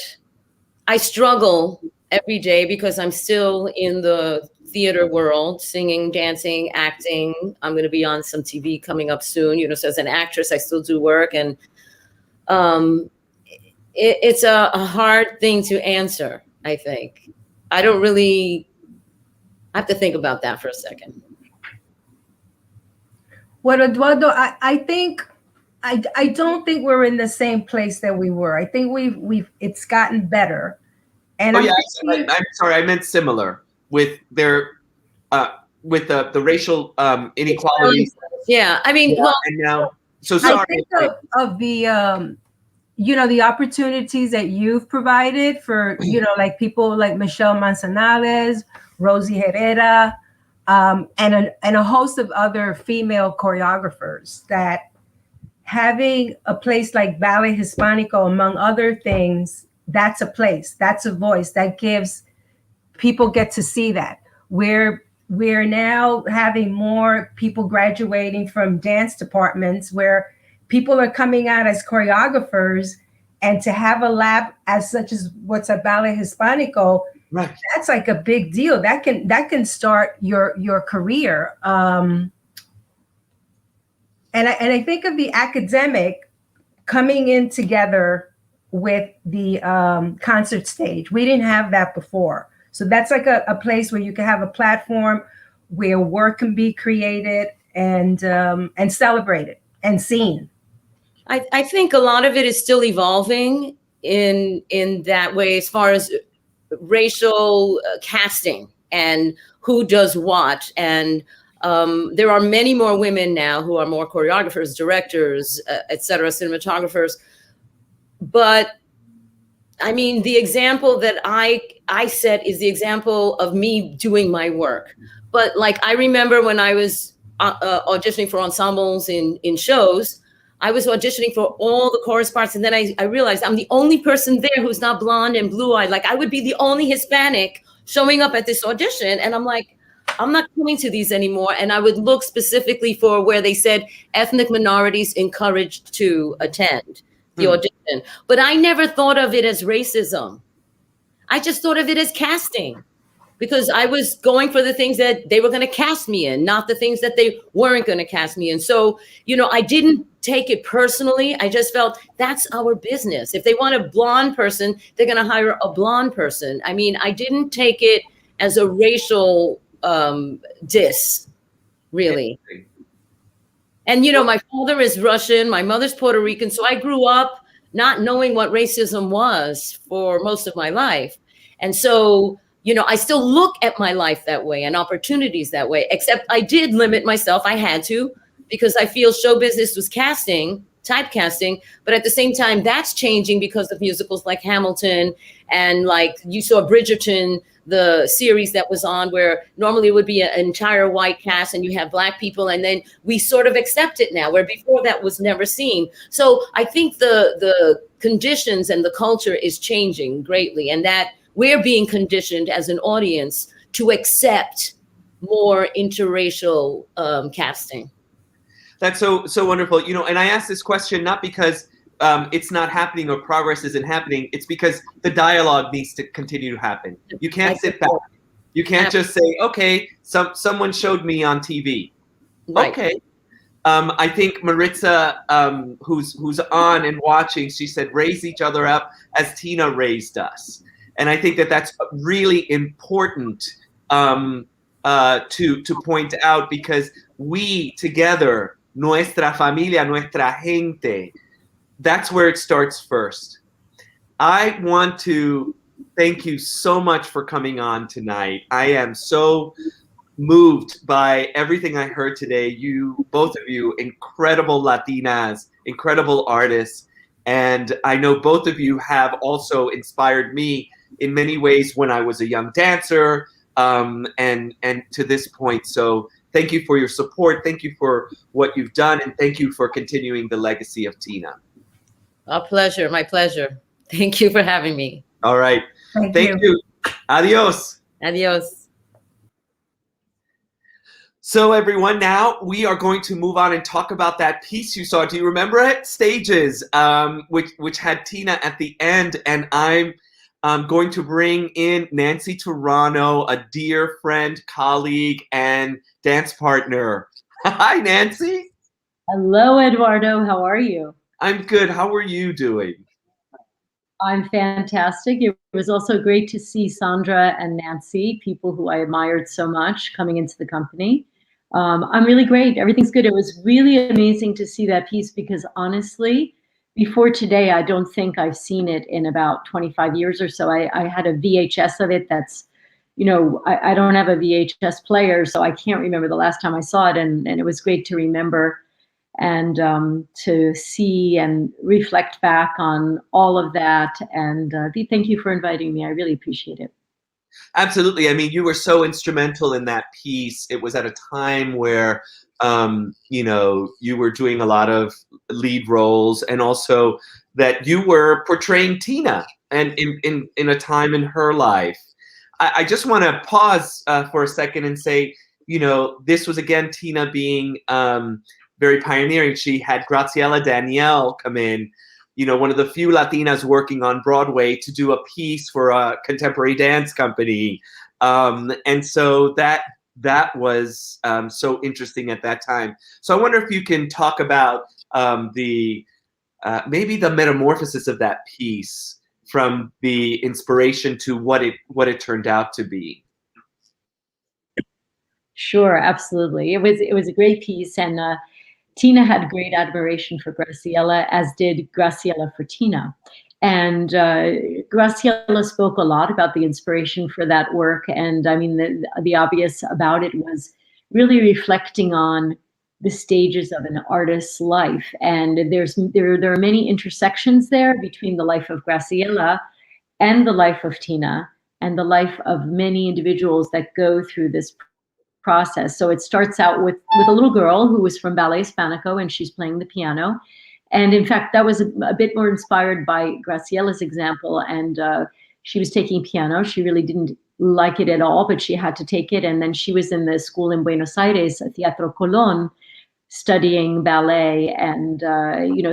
I struggle every day because I'm still in the theater world, singing, dancing, acting. I'm going to be on some TV coming up soon. You know, so as an actress, I still do work, and it's a hard thing to answer. I think I don't really have to think about that for a second. Well, Eduardo, I think I don't think we're in the same place that we were. I think it's gotten better. And I'm sorry, I meant similar with their with the racial inequalities. Yeah, I mean, well, and now, so sorry. I think of the the opportunities that you've provided for like people like Michelle Manzanales, Rosie Herrera, and a host of other female choreographers, that having a place like Ballet Hispánico, among other things, that's a place, that's a voice that gives people get to see that. We're now having more people graduating from dance departments where people are coming out as choreographers, and to have a lab as such as what's at Ballet Hispánico, right, that's like a big deal. That can start your career. And I think of the academic coming in together with the concert stage. We didn't have that before. So that's like a place where you can have a platform where work can be created and celebrated and seen. I think a lot of it is still evolving in that way, as far as racial casting and who does what. And there are many more women now who are more choreographers, directors, et cetera, cinematographers. But I mean, the example that I set is the example of me doing my work. But like, I remember when I was auditioning for ensembles in shows, I was auditioning for all the chorus parts. And then I realized I'm the only person there who's not blonde and blue-eyed. Like, I would be the only Hispanic showing up at this audition. And I'm like, I'm not coming to these anymore. And I would look specifically for where they said ethnic minorities encouraged to attend the audition. But I never thought of it as racism. I just thought of it as casting, because I was going for the things that they were going to cast me in, not the things that they weren't going to cast me in. So, I didn't take it personally. I just felt that's our business. If they want a blonde person, they're going to hire a blonde person. I mean, I didn't take it as a racial diss, really. And, my father is Russian, my mother's Puerto Rican. So I grew up not knowing what racism was for most of my life. And so, I still look at my life that way and opportunities that way, except I did limit myself. I had to, because I feel show business was typecasting. But at the same time, that's changing because of musicals like Hamilton, and like you saw Bridgerton, the series that was on, where normally it would be an entire white cast and you have Black people, and then we sort of accept it now, where before that was never seen. So I think the conditions and the culture is changing greatly, and that we're being conditioned as an audience to accept more interracial casting. That's so wonderful. And I asked this question not because it's not happening or progress isn't happening. It's because the dialogue needs to continue to happen. You can't sit back. You can't just say, okay, someone showed me on TV. Right. Okay. I think Maritza, who's on and watching, she said, raise each other up as Tina raised us. And I think that that's really important to point out, because we together, nuestra familia, nuestra gente, that's where it starts first. I want to thank you so much for coming on tonight. I am so moved by everything I heard today. You, both of you, incredible Latinas, incredible artists. And I know both of you have also inspired me in many ways when I was a young dancer, and to this point. So thank you for your support. Thank you for what you've done. And thank you for continuing the legacy of Tina. A pleasure. My pleasure. Thank you for having me. All right. Thank you. Adios. Adios. So everyone, now we are going to move on and talk about that piece you saw. Do you remember it? Stages, which had Tina at the end, and I'm going to bring in Nancy Turano, a dear friend, colleague, and dance partner. Hi, Nancy. Hello, Eduardo. How are you? I'm good. How are you doing? I'm fantastic. It was also great to see Sandra and Nancy, people who I admired so much, coming into the company. I'm really great. Everything's good. It was really amazing to see that piece because honestly, before today, I don't think I've seen it in about 25 years or so. I had a VHS of it that's, I don't have a VHS player, so I can't remember the last time I saw it. And it was great to remember and to see and reflect back on all of that. And thank you for inviting me. I really appreciate it. Absolutely. I mean, you were so instrumental in that piece. It was at a time where, you were doing a lot of lead roles, and also that you were portraying Tina and in a time in her life. I just want to pause for a second and say, this was again Tina being very pioneering. She had Graciela Daniele come in, one of the few Latinas working on Broadway, to do a piece for a contemporary dance company. And so that was so interesting at that time. So I wonder if you can talk about maybe the metamorphosis of that piece from the inspiration to what it turned out to be. Sure, absolutely. It was a great piece, and Tina had great admiration for Graciela, as did Graciela for Tina. And Graciela spoke a lot about the inspiration for that work. And I mean, the obvious about it was really reflecting on the stages of an artist's life. And there are many intersections there between the life of Graciela and the life of Tina and the life of many individuals that go through this process. So it starts out with a little girl who was from Ballet Hispánico, and she's playing the piano. And in fact, that was a bit more inspired by Graciela's example. And she was taking piano. She really didn't like it at all, but she had to take it. And then she was in the school in Buenos Aires, Teatro Colón, studying ballet. And,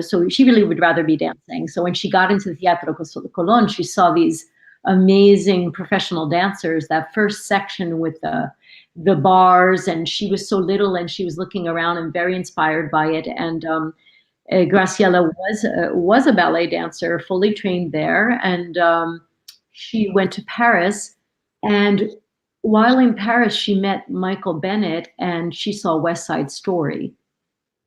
so she really would rather be dancing. So when she got into the Teatro Colón, she saw these amazing professional dancers, that first section with the bars, and she was so little and she was looking around and very inspired by it. And Graciela was a ballet dancer, fully trained there, and she went to Paris. And while in Paris, she met Michael Bennett, and she saw West Side Story.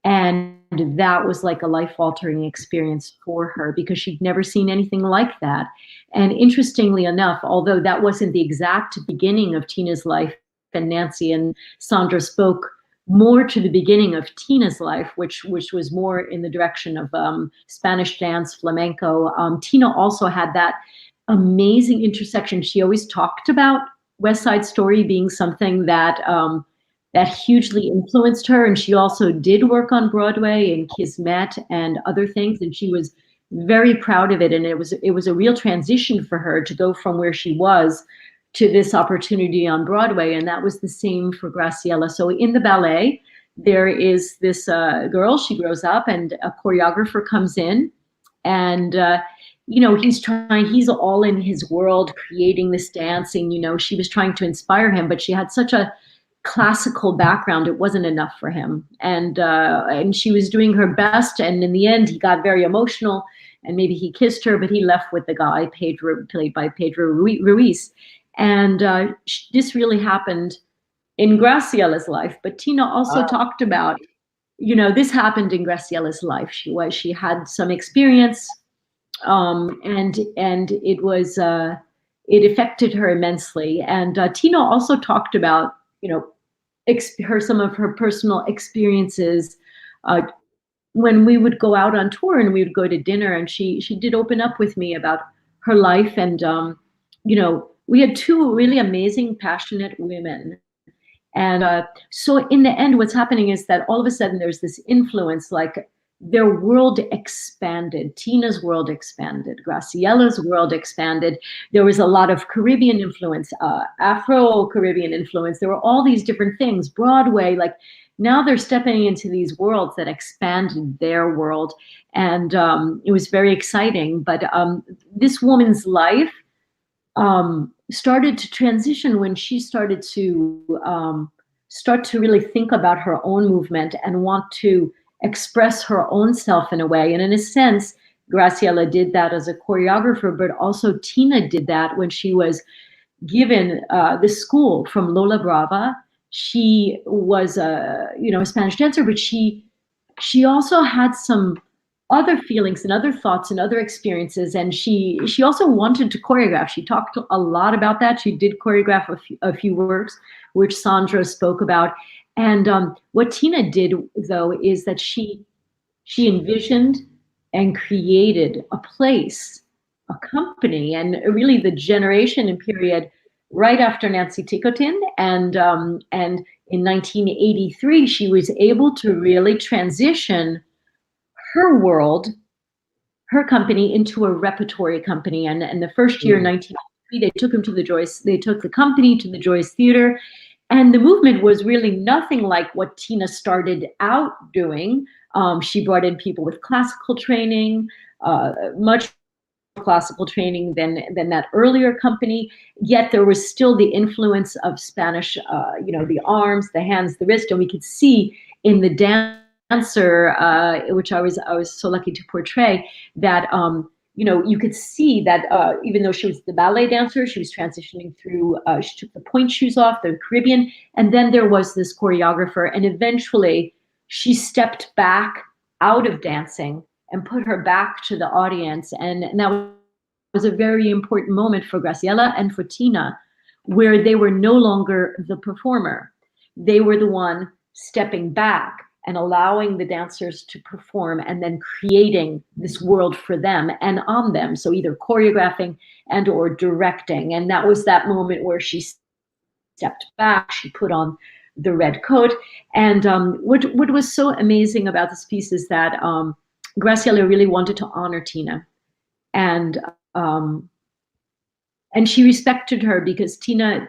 And that was like a life-altering experience for her because she'd never seen anything like that. And interestingly enough, although that wasn't the exact beginning of Tina's life, and Nancy and Sandra spoke more to the beginning of Tina's life, which was more in the direction of Spanish dance, flamenco. Tina also had that amazing intersection. She always talked about West Side Story being something that that hugely influenced her. And she also did work on Broadway and Kismet and other things. And she was very proud of it. And it was a real transition for her to go from where she was to this opportunity on Broadway. And that was the same for Graciela. So in the ballet, there is this girl, she grows up, and a choreographer comes in, and he's all in his world, creating this dancing. She was trying to inspire him, but she had such a classical background, it wasn't enough for him. And she was doing her best, and in the end, he got very emotional, and maybe he kissed her, but he left with the guy, Pedro, played by Pedro Ruiz. And this really happened in Graciela's life. But Tina also talked about, this happened in Graciela's life. She had some experience, and it was it affected her immensely. And Tina also talked about, some of her personal experiences when we would go out on tour and we would go to dinner. And she did open up with me about her life, and we had two really amazing, passionate women. And so in the end, what's happening is that all of a sudden there's this influence, like their world expanded. Tina's world expanded. Graciela's world expanded. There was a lot of Caribbean influence, Afro-Caribbean influence. There were all these different things. Broadway, like now they're stepping into these worlds that expanded their world. And it was very exciting. But this woman's life started to transition when she started to really think about her own movement and want to express her own self in a way. And in a sense, Graciela did that as a choreographer, but also Tina did that when she was given the school from Lola Brava. She was a Spanish dancer, but she also had some other feelings and other thoughts and other experiences, and she also wanted to choreograph. She talked a lot about that. She did choreograph a few works, which Sandra spoke about. And what Tina did, though, is that she envisioned and created a place, a company, and really the generation and period right after Nancy Ticotin. And in 1983, she was able to really transition her world, her company, into a repertory company. And the first year, 1983, they took the company to the Joyce Theater. And the movement was really nothing like what Tina started out doing. She brought in people with classical training, much more classical training than that earlier company. Yet there was still the influence of Spanish, the arms, the hands, the wrist, and we could see in the dancer, which I was so lucky to portray, that you could see that even though she was the ballet dancer, she was transitioning through, she took the point shoes off, the Caribbean, and then there was this choreographer, and eventually she stepped back out of dancing and put her back to the audience. And that was a very important moment for Graciela and for Tina, where they were no longer the performer. They were the one stepping back and allowing the dancers to perform and then creating this world for them and on them. So either choreographing and or directing. And that was that moment where she stepped back, she put on the red coat. And what was so amazing about this piece is that Graciela really wanted to honor Tina. And she respected her because Tina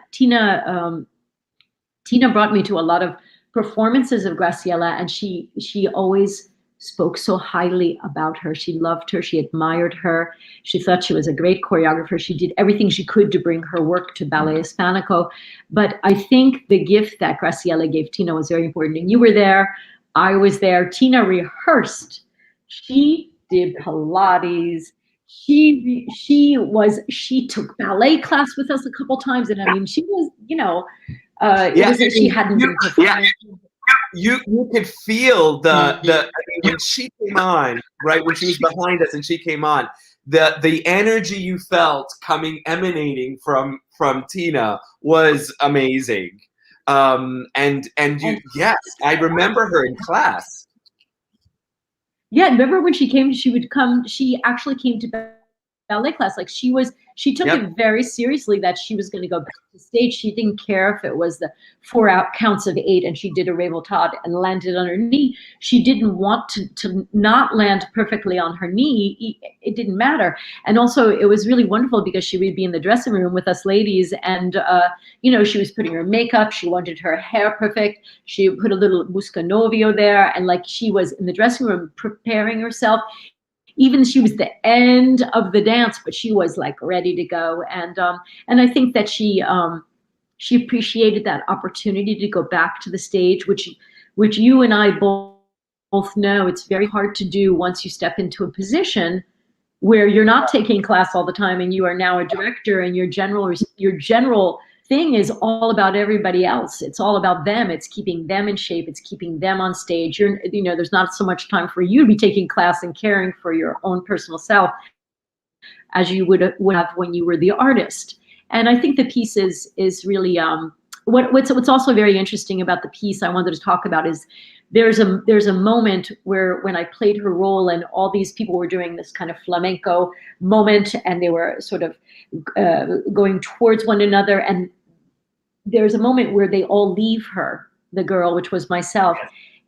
brought me to a lot of performances of Graciela, and she always spoke so highly about her. She loved her. She admired her. She thought she was a great choreographer. She did everything she could to bring her work to Ballet Hispánico. But I think the gift that Graciela gave Tina was very important. And you were there. I was there. Tina rehearsed. She did Pilates. She took ballet class with us a couple times. And I mean, she was, she hadn't been performing. You could feel I mean, when she came on, right, when she was behind us and she came on, the energy you felt emanating from Tina was amazing. Yes, I remember her in class. Yeah, remember when she actually came to ballet class. Like she took it very seriously that she was going to go back to stage. She didn't care if it was the 4 counts of 8 and she did a revoltade and landed on her knee. She didn't want to not land perfectly on her knee. It didn't matter. And also it was really wonderful because she would be in the dressing room with us ladies, and she was putting her makeup. She wanted her hair perfect. She put a little buscanovio there, and like she was in the dressing room preparing herself. Even she was the end of the dance, but she was like ready to go. And I think that she appreciated that opportunity to go back to the stage, which you and I both know it's very hard to do once you step into a position where you're not taking class all the time and you are now a director, and your general thing is all about everybody else. It's all about them. It's keeping them in shape. It's keeping them on stage. There's not so much time for you to be taking class and caring for your own personal self as you would have when you were the artist. And I think the piece is really what's also very interesting about the piece I wanted to talk about is there's a moment where when I played her role and all these people were doing this kind of flamenco moment and they were sort of going towards one another, and there's a moment where they all leave her, the girl, which was myself,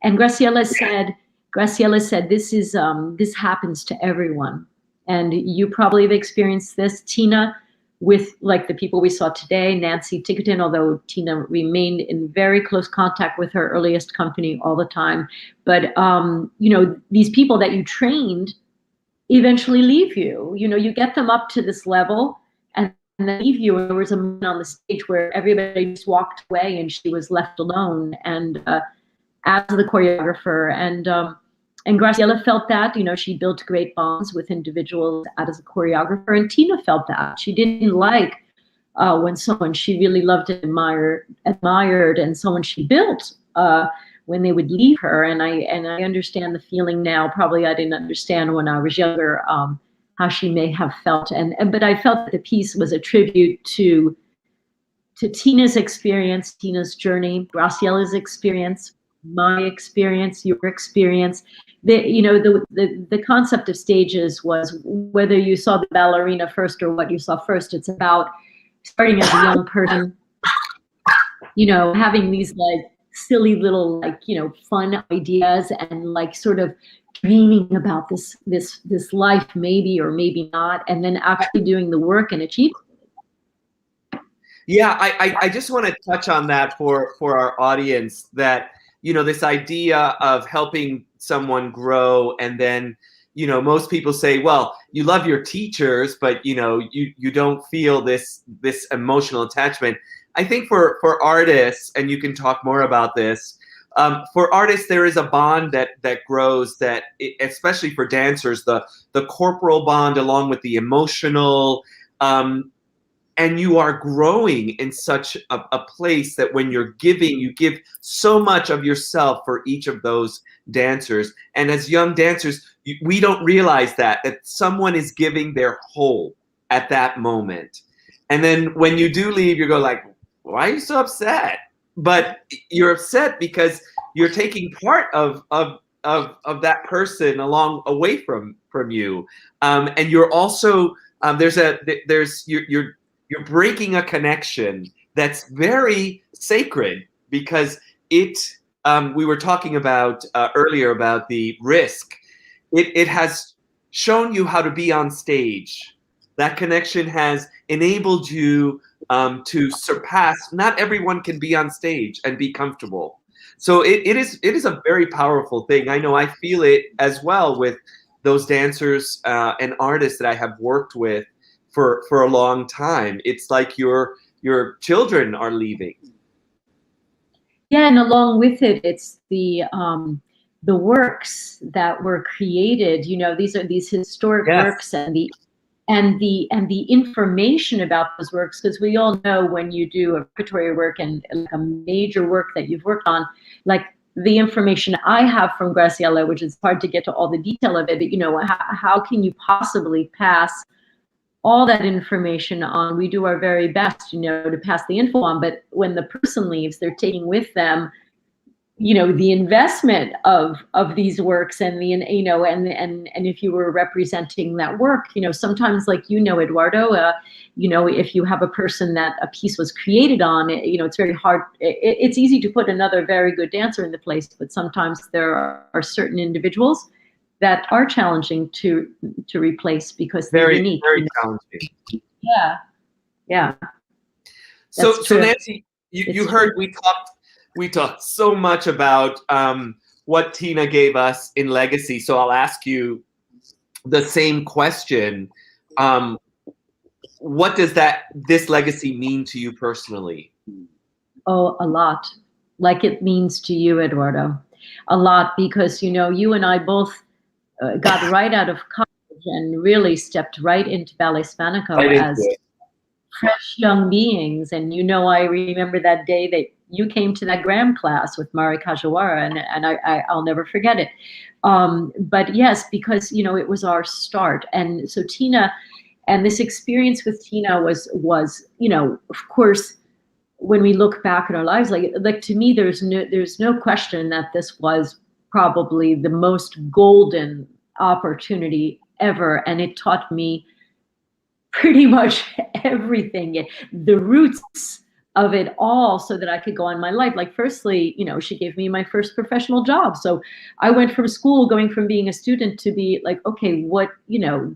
and Graciela said, Graciela said, this happens to everyone. And you probably have experienced this, Tina, with like the people we saw today, Nancy Ticotin, although Tina remained in very close contact with her earliest company all the time. But, these people that you trained eventually leave you. You get them up to this level and then leave you. There was a moment on the stage where everybody just walked away and she was left alone and as the choreographer. And Graciela felt that, she built great bonds with individuals as a choreographer, and Tina felt that. She didn't like when someone she really loved and admired and someone she built when they would leave her. And I understand the feeling now. Probably I didn't understand when I was younger how she may have felt. But I felt that the piece was a tribute to Tina's experience, Tina's journey, Graciela's experience, my experience, your experience. The concept of stages was whether you saw the ballerina first or what you saw first. It's about starting as a young person, having these like silly little fun ideas and like sort of dreaming about this life maybe or maybe not, and then actually doing the work and achieving. Yeah, I just want to touch on that for our audience, that this idea of helping someone grow, and then most people say, well, you love your teachers, but you don't feel this emotional attachment. I think for artists, and you can talk more about this, for artists there is a bond that grows, that especially for dancers, the corporal bond along with the emotional, and you are growing in such a place that when you're giving, you give so much of yourself for each of those dancers. And as young dancers, we don't realize that someone is giving their whole at that moment. And then when you do leave, you go like, why are you so upset? But you're upset because you're taking part of that person away from you. And you're also, you're breaking a connection that's very sacred, because we were talking about earlier about the risk. It has shown you how to be on stage. That connection has enabled you to surpass. Not everyone can be on stage and be comfortable. So it is a very powerful thing. I know I feel it as well with those dancers and artists that I have worked with for a long time. It's like your children are leaving. Yeah, and along with it, it's the works that were created. These are these historic works, and the information about those works, because we all know when you do a repertory work and like a major work that you've worked on, like the information I have from Graciela, which is hard to get to all the detail of it, but how can you possibly pass all that information on? We do our very best, to pass the info on, but when the person leaves, they're taking with them, the investment of these works, and and if you were representing that work, sometimes, like, Eduardo, if you have a person that a piece was created on, it's very hard. It's easy to put another very good dancer in the place, but sometimes there are certain individuals that are challenging to replace because they're unique. Very challenging. Yeah. So Nancy, you heard we talked so much about what Tina gave us in legacy. So I'll ask you the same question. What does this legacy mean to you personally? Oh, a lot. Like it means to you, Eduardo. A lot, because you and I both got right out of college and really stepped right into Ballet Hispánico as fresh young beings. And I remember that day that you came to that Graham class with Mari Kajawara, and I'll never forget it. But yes, because it was our start, and so Tina, and this experience with Tina was of course, when we look back at our lives, like to me, there's no question that this was probably the most golden opportunity ever, and it taught me pretty much everything. The roots of it all so that I could go on my life. Like, firstly, you know, she gave me my first professional job. So I went from school, going from being a student to be like, okay, what, you know,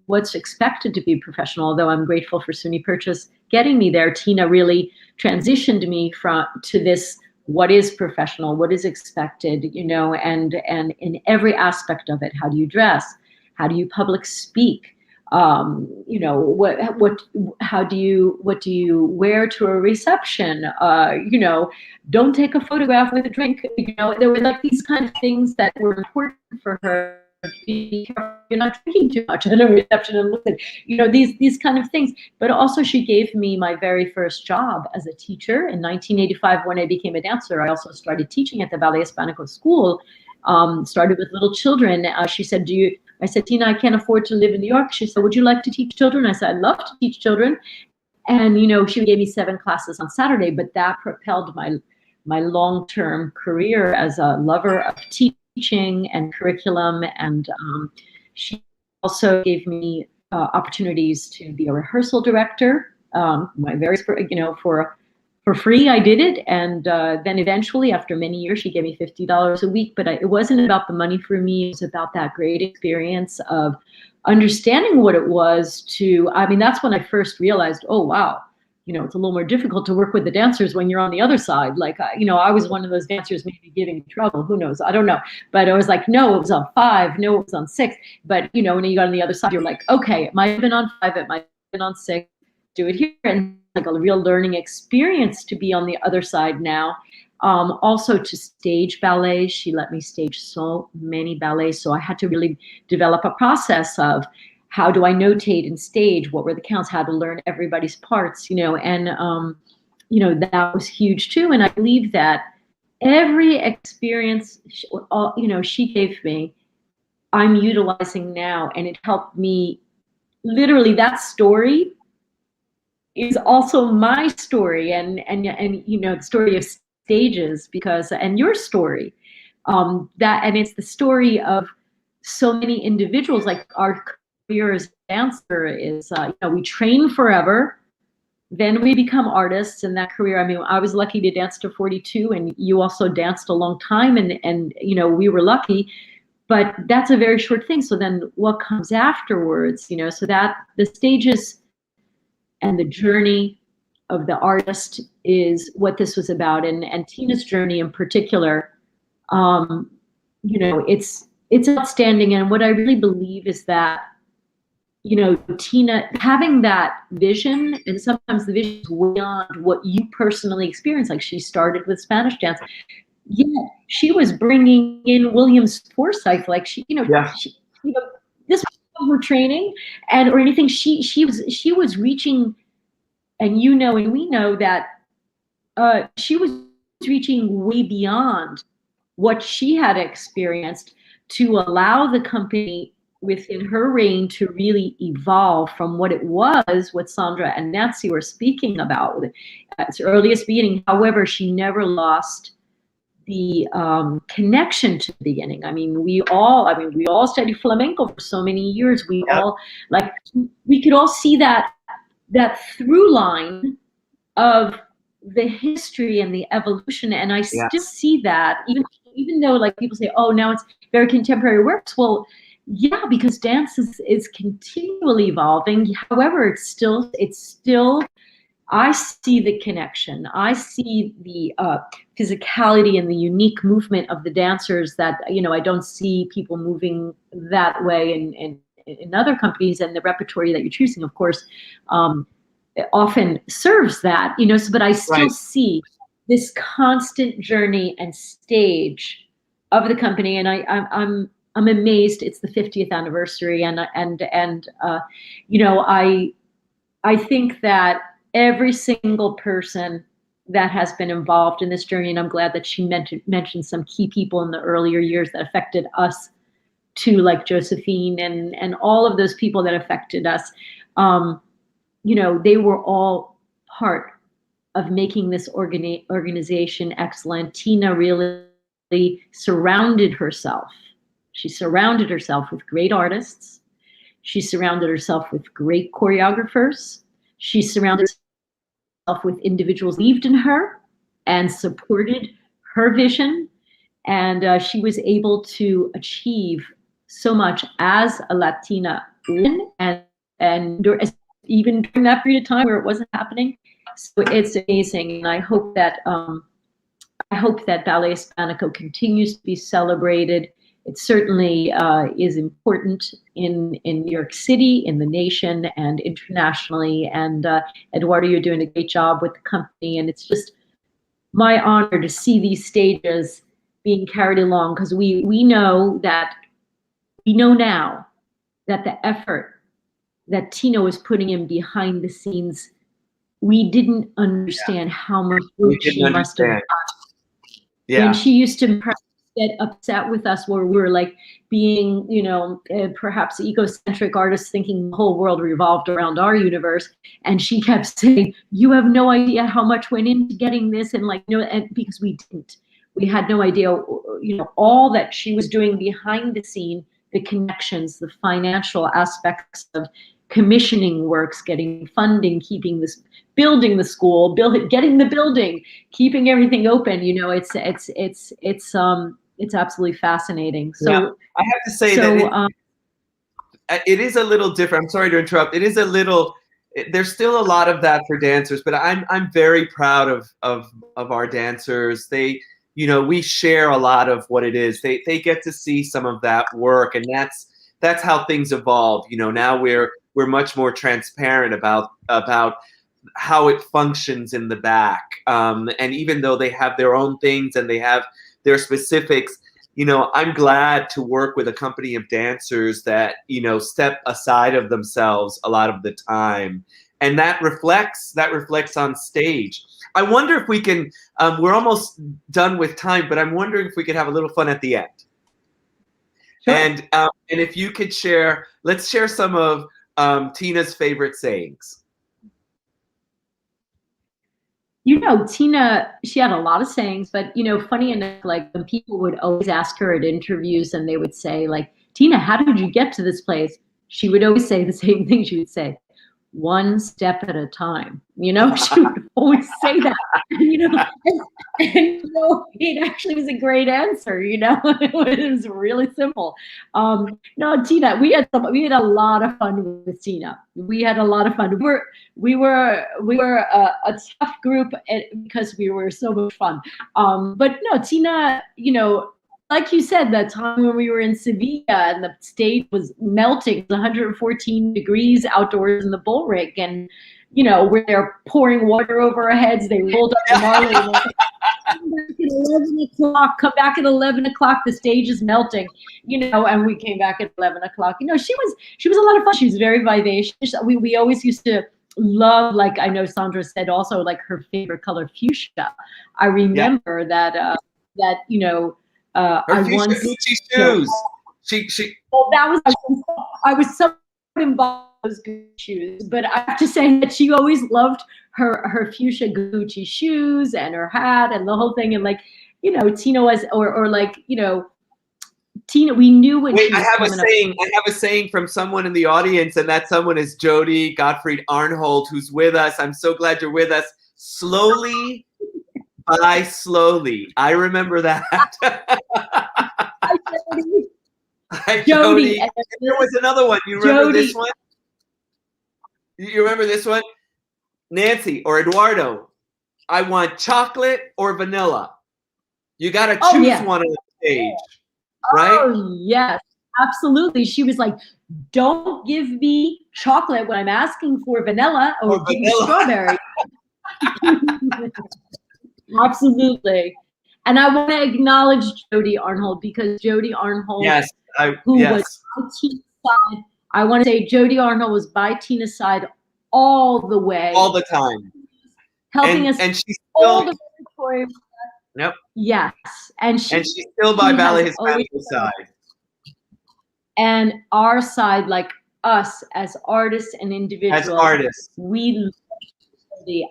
what's expected to be professional. Although I'm grateful for SUNY Purchase getting me there, Tina really transitioned me to this, what is professional, what is expected, you know, and in every aspect of it. How do you dress? How do you public speak? You know, what do you wear to a reception? You know, don't take a photograph with a drink. You know, there were like these kind of things that were important for her. Be careful, you're not drinking too much at a reception, and listen, you know, these kind of things. But also, she gave me my very first job as a teacher in 1985 when I became a dancer. I also started teaching at the Ballet Hispánico school. Started with little children. She said, I said, Tina, I can't afford to live in New York. She said, would you like to teach children? I said, I'd love to teach children. And, you know, she gave me 7 classes on Saturday, but that propelled my long-term career as a lover of teaching and curriculum. And she also gave me opportunities to be a rehearsal director. My very, you know, for free, I did it. And then eventually, after many years, she gave me $50 a week. But it wasn't about the money for me. It was about that great experience of understanding what it was to, I mean, that's when I first realized, oh, wow, you know, it's a little more difficult to work with the dancers when you're on the other side. Like, you know, I was one of those dancers maybe giving trouble. Who knows? I don't know. But I was like, no, it was on 5. No, it was on 6. But, you know, when you got on the other side, you're like, okay, it might have been on 5. It might have been on 6. Do it here. And like a real learning experience to be on the other side now. Also to stage ballets. She let me stage so many ballets. So I had to really develop a process of how do I notate and stage? What were the counts? How to learn everybody's parts, you know, and, you know, that was huge too. And I believe that every experience, you know, she gave me, I'm utilizing now, and it helped me. Literally, that story is also my story, and you know, the story of stages, because, and your story, that, and it's the story of so many individuals. Like, our career as a dancer is, you know, we train forever, then we become artists in that career. I mean, I was lucky to dance to 42, and you also danced a long time, and you know, we were lucky, but that's a very short thing. So then what comes afterwards, you know, so that the stages and the journey of the artist is what this was about. And Tina's journey in particular, you know, it's outstanding. And what I really believe is that, you know, Tina having that vision, and sometimes the vision is beyond what you personally experience. Like, she started with Spanish dance. Yeah, she was bringing in Williams Forsythe. Like, she, you know, Yeah. you know, this was her training, and or anything. She was reaching. And you know, and we know that she was reaching way beyond what she had experienced to allow the company within her reign to really evolve from what it was, what Sandra and Nancy were speaking about at its earliest beginning. However, she never lost the connection to the beginning. I mean, we all studied flamenco for so many years. We all, like, we could all see that through line of the history and the evolution. And I still see that, even though, like, people say, oh, now it's very contemporary works. Well, yeah, because dance is continually evolving. However, it's still, I see the connection. I see the physicality and the unique movement of the dancers that, you know, I don't see people moving that way in other companies. And the repertory that you're choosing, of course, often serves that, you know. So, but I still see this constant journey and stage of the company, and I'm amazed. It's the 50th anniversary, and you know, I think that every single person that has been involved in this journey, and I'm glad that she mentioned some key people in the earlier years that affected us too, like Josephine and all of those people that affected us. You know, they were all part of making this organization excellent. Tina really surrounded herself. She surrounded herself with great artists. She surrounded herself with great choreographers. She surrounded herself with individuals who believed in her and supported her vision. And she was able to achieve so much as a Latina woman, and even during that period of time where it wasn't happening. So it's amazing, and I hope that Ballet Hispánico continues to be celebrated. It certainly is important in New York City, in the nation, and internationally. And Eduardo, you're doing a great job with the company, and it's just my honor to see these stages being carried along, because we know now that the effort that Tina was putting in behind the scenes, we didn't understand how much work she must have done. Yeah. And she used to get upset with us where we were like being, perhaps egocentric artists thinking the whole world revolved around our universe. And she kept saying, you have no idea how much went into getting this. And and because we didn't. We had no idea, all that she was doing behind the scene, the connections, the financial aspects of commissioning works, getting funding, keeping this, building the school, getting the building, keeping everything open. It's absolutely fascinating. So yeah, I have to say that it is a little different. I'm sorry to interrupt. It is a little. There's still a lot of that for dancers, but I'm very proud of our dancers. They, we share a lot of what it is. They get to see some of that work, and that's how things evolve. Now we're much more transparent about how it functions in the back. And even though they have their own things and they have their specifics, I'm glad to work with a company of dancers that, step aside of themselves a lot of the time. And that reflects on stage. I wonder if we can, we're almost done with time, but I'm wondering if we could have a little fun at the end. Sure. And if you could let's share some of Tina's favorite sayings. Tina, she had a lot of sayings, but, funny enough, like when people would always ask her at interviews and they would say, like, Tina, how did you get to this place? She would always say the same thing. She would say, one step at a time. She would always say that. And it actually was a great answer. It was really simple. No, Tina, we had a lot of fun with Tina. We had a lot of fun. We were a tough group because we were so much fun. But no, Tina, like you said, that time when we were in Sevilla and the stage was melting, it was 114 degrees outdoors in the bull rig, and where they're pouring water over our heads, they rolled up the Marley. Come back at 11 o'clock, the stage is melting, and we came back at 11 o'clock. She was a lot of fun. She was very vivacious. We always used to love, like I know Sandra said also, like her favorite color, fuchsia. I remember that her I fuchsia once Gucci shoes. Well, I was so involved in those Gucci shoes, but I have to say that she always loved her fuchsia Gucci shoes and her hat and the whole thing. And Tina was, Tina, we knew when she was coming up. I have a saying from someone in the audience, and that someone is Jody Gottfried Arnhold, who's with us. I'm so glad you're with us. Slowly by slowly. I remember that. Hi, Jody. Hi, Jody. And there was another one. You remember this one? You remember this one? Nancy or Eduardo, I want chocolate or vanilla. You got to choose one on the stage, right? Oh, yes, absolutely. She was like, don't give me chocolate when I'm asking for vanilla, or give me strawberry. Absolutely. And I want to acknowledge Jody Arnhold, because Jody Arnhold, was by Tina's side. I want to say Jody Arnhold was by Tina's side all the way. All the time. Helping us. And she's all still, the way. Yep. Yes. And she's still by Ballet Hispánico side. And our side, like us as artists and individuals. As artists.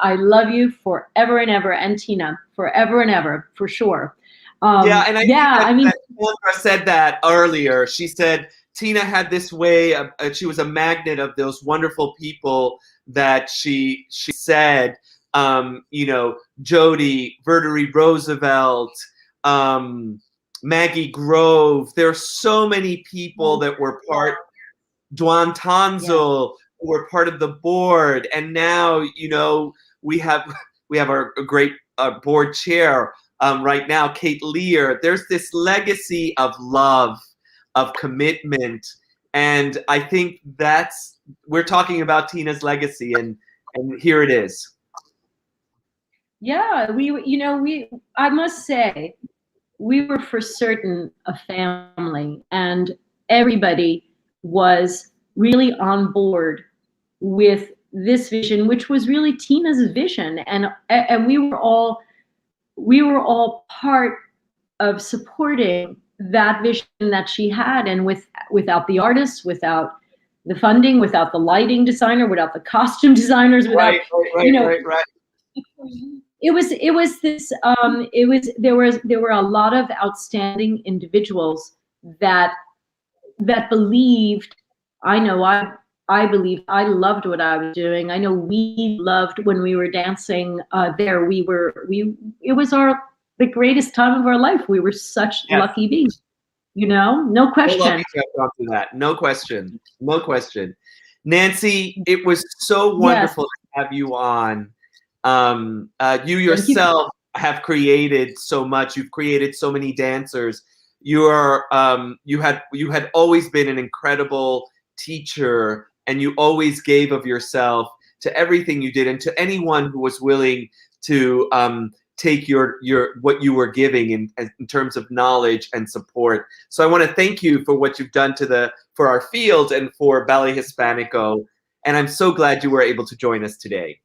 I love you forever and ever, and Tina, forever and ever, for sure. And I mean, Sandra said that earlier. She said Tina had this way of, she was a magnet of those wonderful people that she said. you know, Jody, Verdery Roosevelt, Maggie Grove. There are so many people that were part, Duan Tanzel, who were part of the board. And now, you know, we have our great board chair right now, Kate Lear. There's this legacy of love, of commitment. And I think we're talking about Tina's legacy, and here it is. Yeah, I must say, we were for certain a family, and everybody was really on board with this vision, which was really Tina's vision, and we were all part of supporting that vision that she had. And without the artists, without the funding, without the lighting designer, without the costume designers, without Right. It was this there were a lot of outstanding individuals that believed. I believed. I loved what I was doing. I know we loved when we were dancing there. It was the greatest time of our life. We were such lucky beings, you know, no question. No question. Nancy, it was so wonderful to have you on. You yourself have created so much. You've created so many dancers. You had always been an incredible teacher, and you always gave of yourself to everything you did, and to anyone who was willing to take your what you were giving in terms of knowledge and support. So I want to thank you for what you've done for our field and for Ballet Hispánico. And I'm so glad you were able to join us today.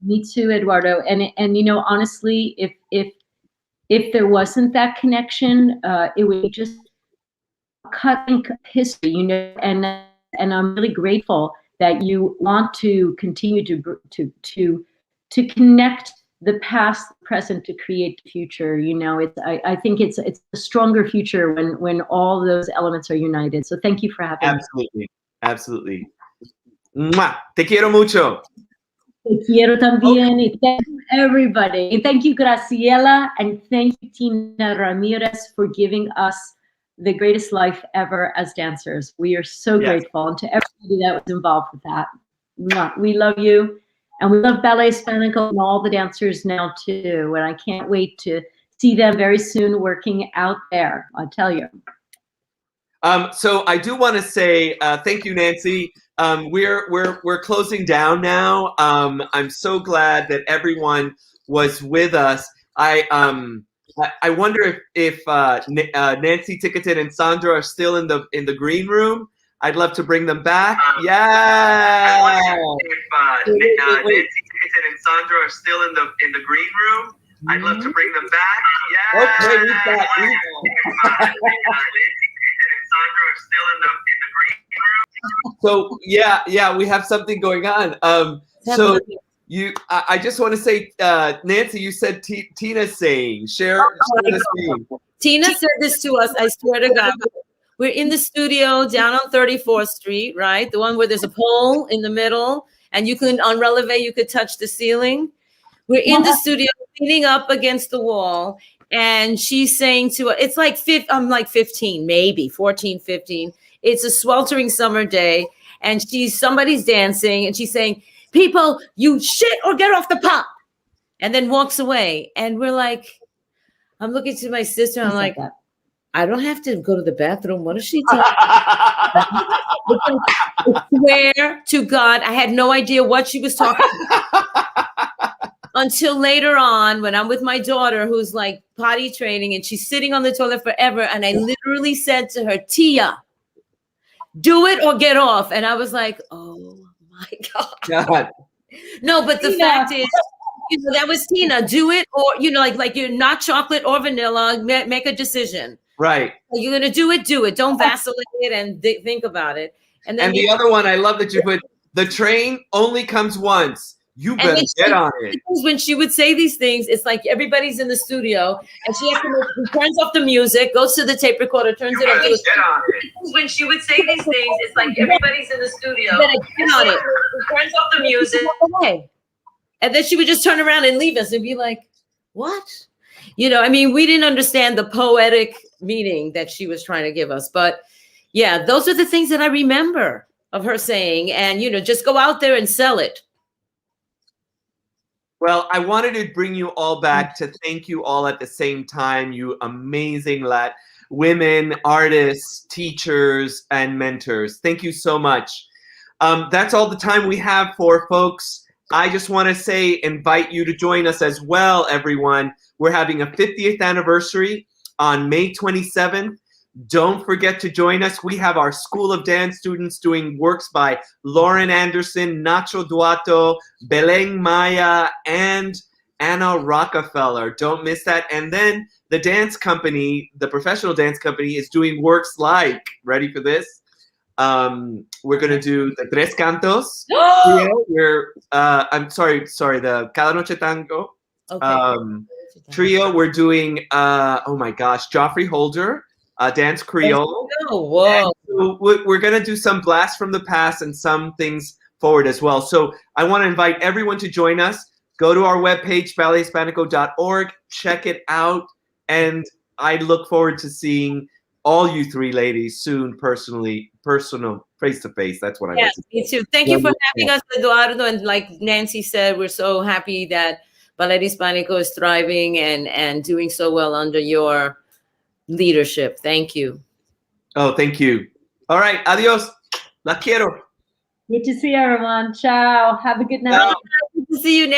Me too, Eduardo. And you know, honestly, if there wasn't that connection, it would be just cutting history, you know. And I'm really grateful that you want to continue to connect the past, the present, to create the future. You know, I think it's a stronger future when all those elements are united. So thank you for having me. Absolutely. Mwah. Te quiero mucho. Te quiero también. Okay. Thank you, everybody. And thank you, Graciela, and thank you, Tina Ramirez, for giving us the greatest life ever as dancers. We are so grateful, and to everybody that was involved with that. Mwah. We love you, and we love Ballet Hispánico and all the dancers now too. And I can't wait to see them very soon working out there. I'll tell you. So I do want to say thank you, Nancy. We're closing down now. I'm so glad that everyone was with us. I wonder if Nancy Ticotin and Sandra are still in the green room. I'd love to bring them back. I wonder if Nancy Ticotin and Sandra are still in the green room. I'd love to bring them back. Okay, we've got. Sandra are still in the green room. So yeah, we have something going on. I just want to say, Nancy, you said Tina's saying, share the screen. Tina said this to us. I swear to God, we're in the studio down on 34th Street, right? The one where there's a pole in the middle, and you can on releve, you could touch the ceiling. We're in the studio, leaning up against the wall. And she's saying to us, it's like I'm like 15, maybe 14, 15. It's a sweltering summer day, and somebody's dancing, and she's saying, "People, you shit or get off the pop," and then walks away. And we're like, I'm looking to my sister, and I'm like, I don't have to go to the bathroom. What is she talking about? I swear to God, I had no idea what she was talking about. Until later on, when I'm with my daughter, who's like potty training, and she's sitting on the toilet forever. And I literally said to her, "Tia, do it or get off." And I was like, oh my God. No, but the fact is, you know, that was Tina. Do it or, you know, like you're not chocolate or vanilla. Make a decision. Right. You're going to do it, do it. Don't vacillate it and think about it. And then the other one, I love that you put, the train only comes once. You better get on it. When she would say these things, it's like everybody's in the studio, and she has to turns off the music, goes to the tape recorder, turns it off. Get on it. When she would say these things, it's like everybody's in the studio. Get on it. Turns off the music. And then she would just turn around and leave us and be like, what? You know, I mean, we didn't understand the poetic meaning that she was trying to give us. But yeah, those are the things that I remember of her saying. And, you know, just go out there and sell it. Well, I wanted to bring you all back to thank you all at the same time, you amazing women, artists, teachers, and mentors. Thank you so much. That's all the time we have for folks. I just want to say, invite you to join us as well, everyone. We're having a 50th anniversary on May 27th. Don't forget to join us. We have our School of Dance students doing works by Lauren Anderson, Nacho Duato, Belén Maya, and Anna Rockefeller. Don't miss that. And then the dance company, the professional dance company, is doing works like, ready for this? We're going to do the Tres Cantos. I'm sorry, the Cada Noche Tango. Okay. Trio, we're doing, oh my gosh, Joffrey Holder. Dance Creole. Oh, whoa. So we're going to do some blasts from the past and some things forward as well. So I want to invite everyone to join us. Go to our webpage, ballethispanico.org, check it out. And I look forward to seeing all you three ladies soon, personal, face-to-face. That's what I Yes, me too. Thank you for having us, Eduardo. And like Nancy said, we're so happy that Ballet Hispánico is thriving and doing so well under your leadership. Thank you. Oh, thank you. All right. Adios. La quiero. Good to see everyone. Ciao. Have a good night. Good to see you, Nancy.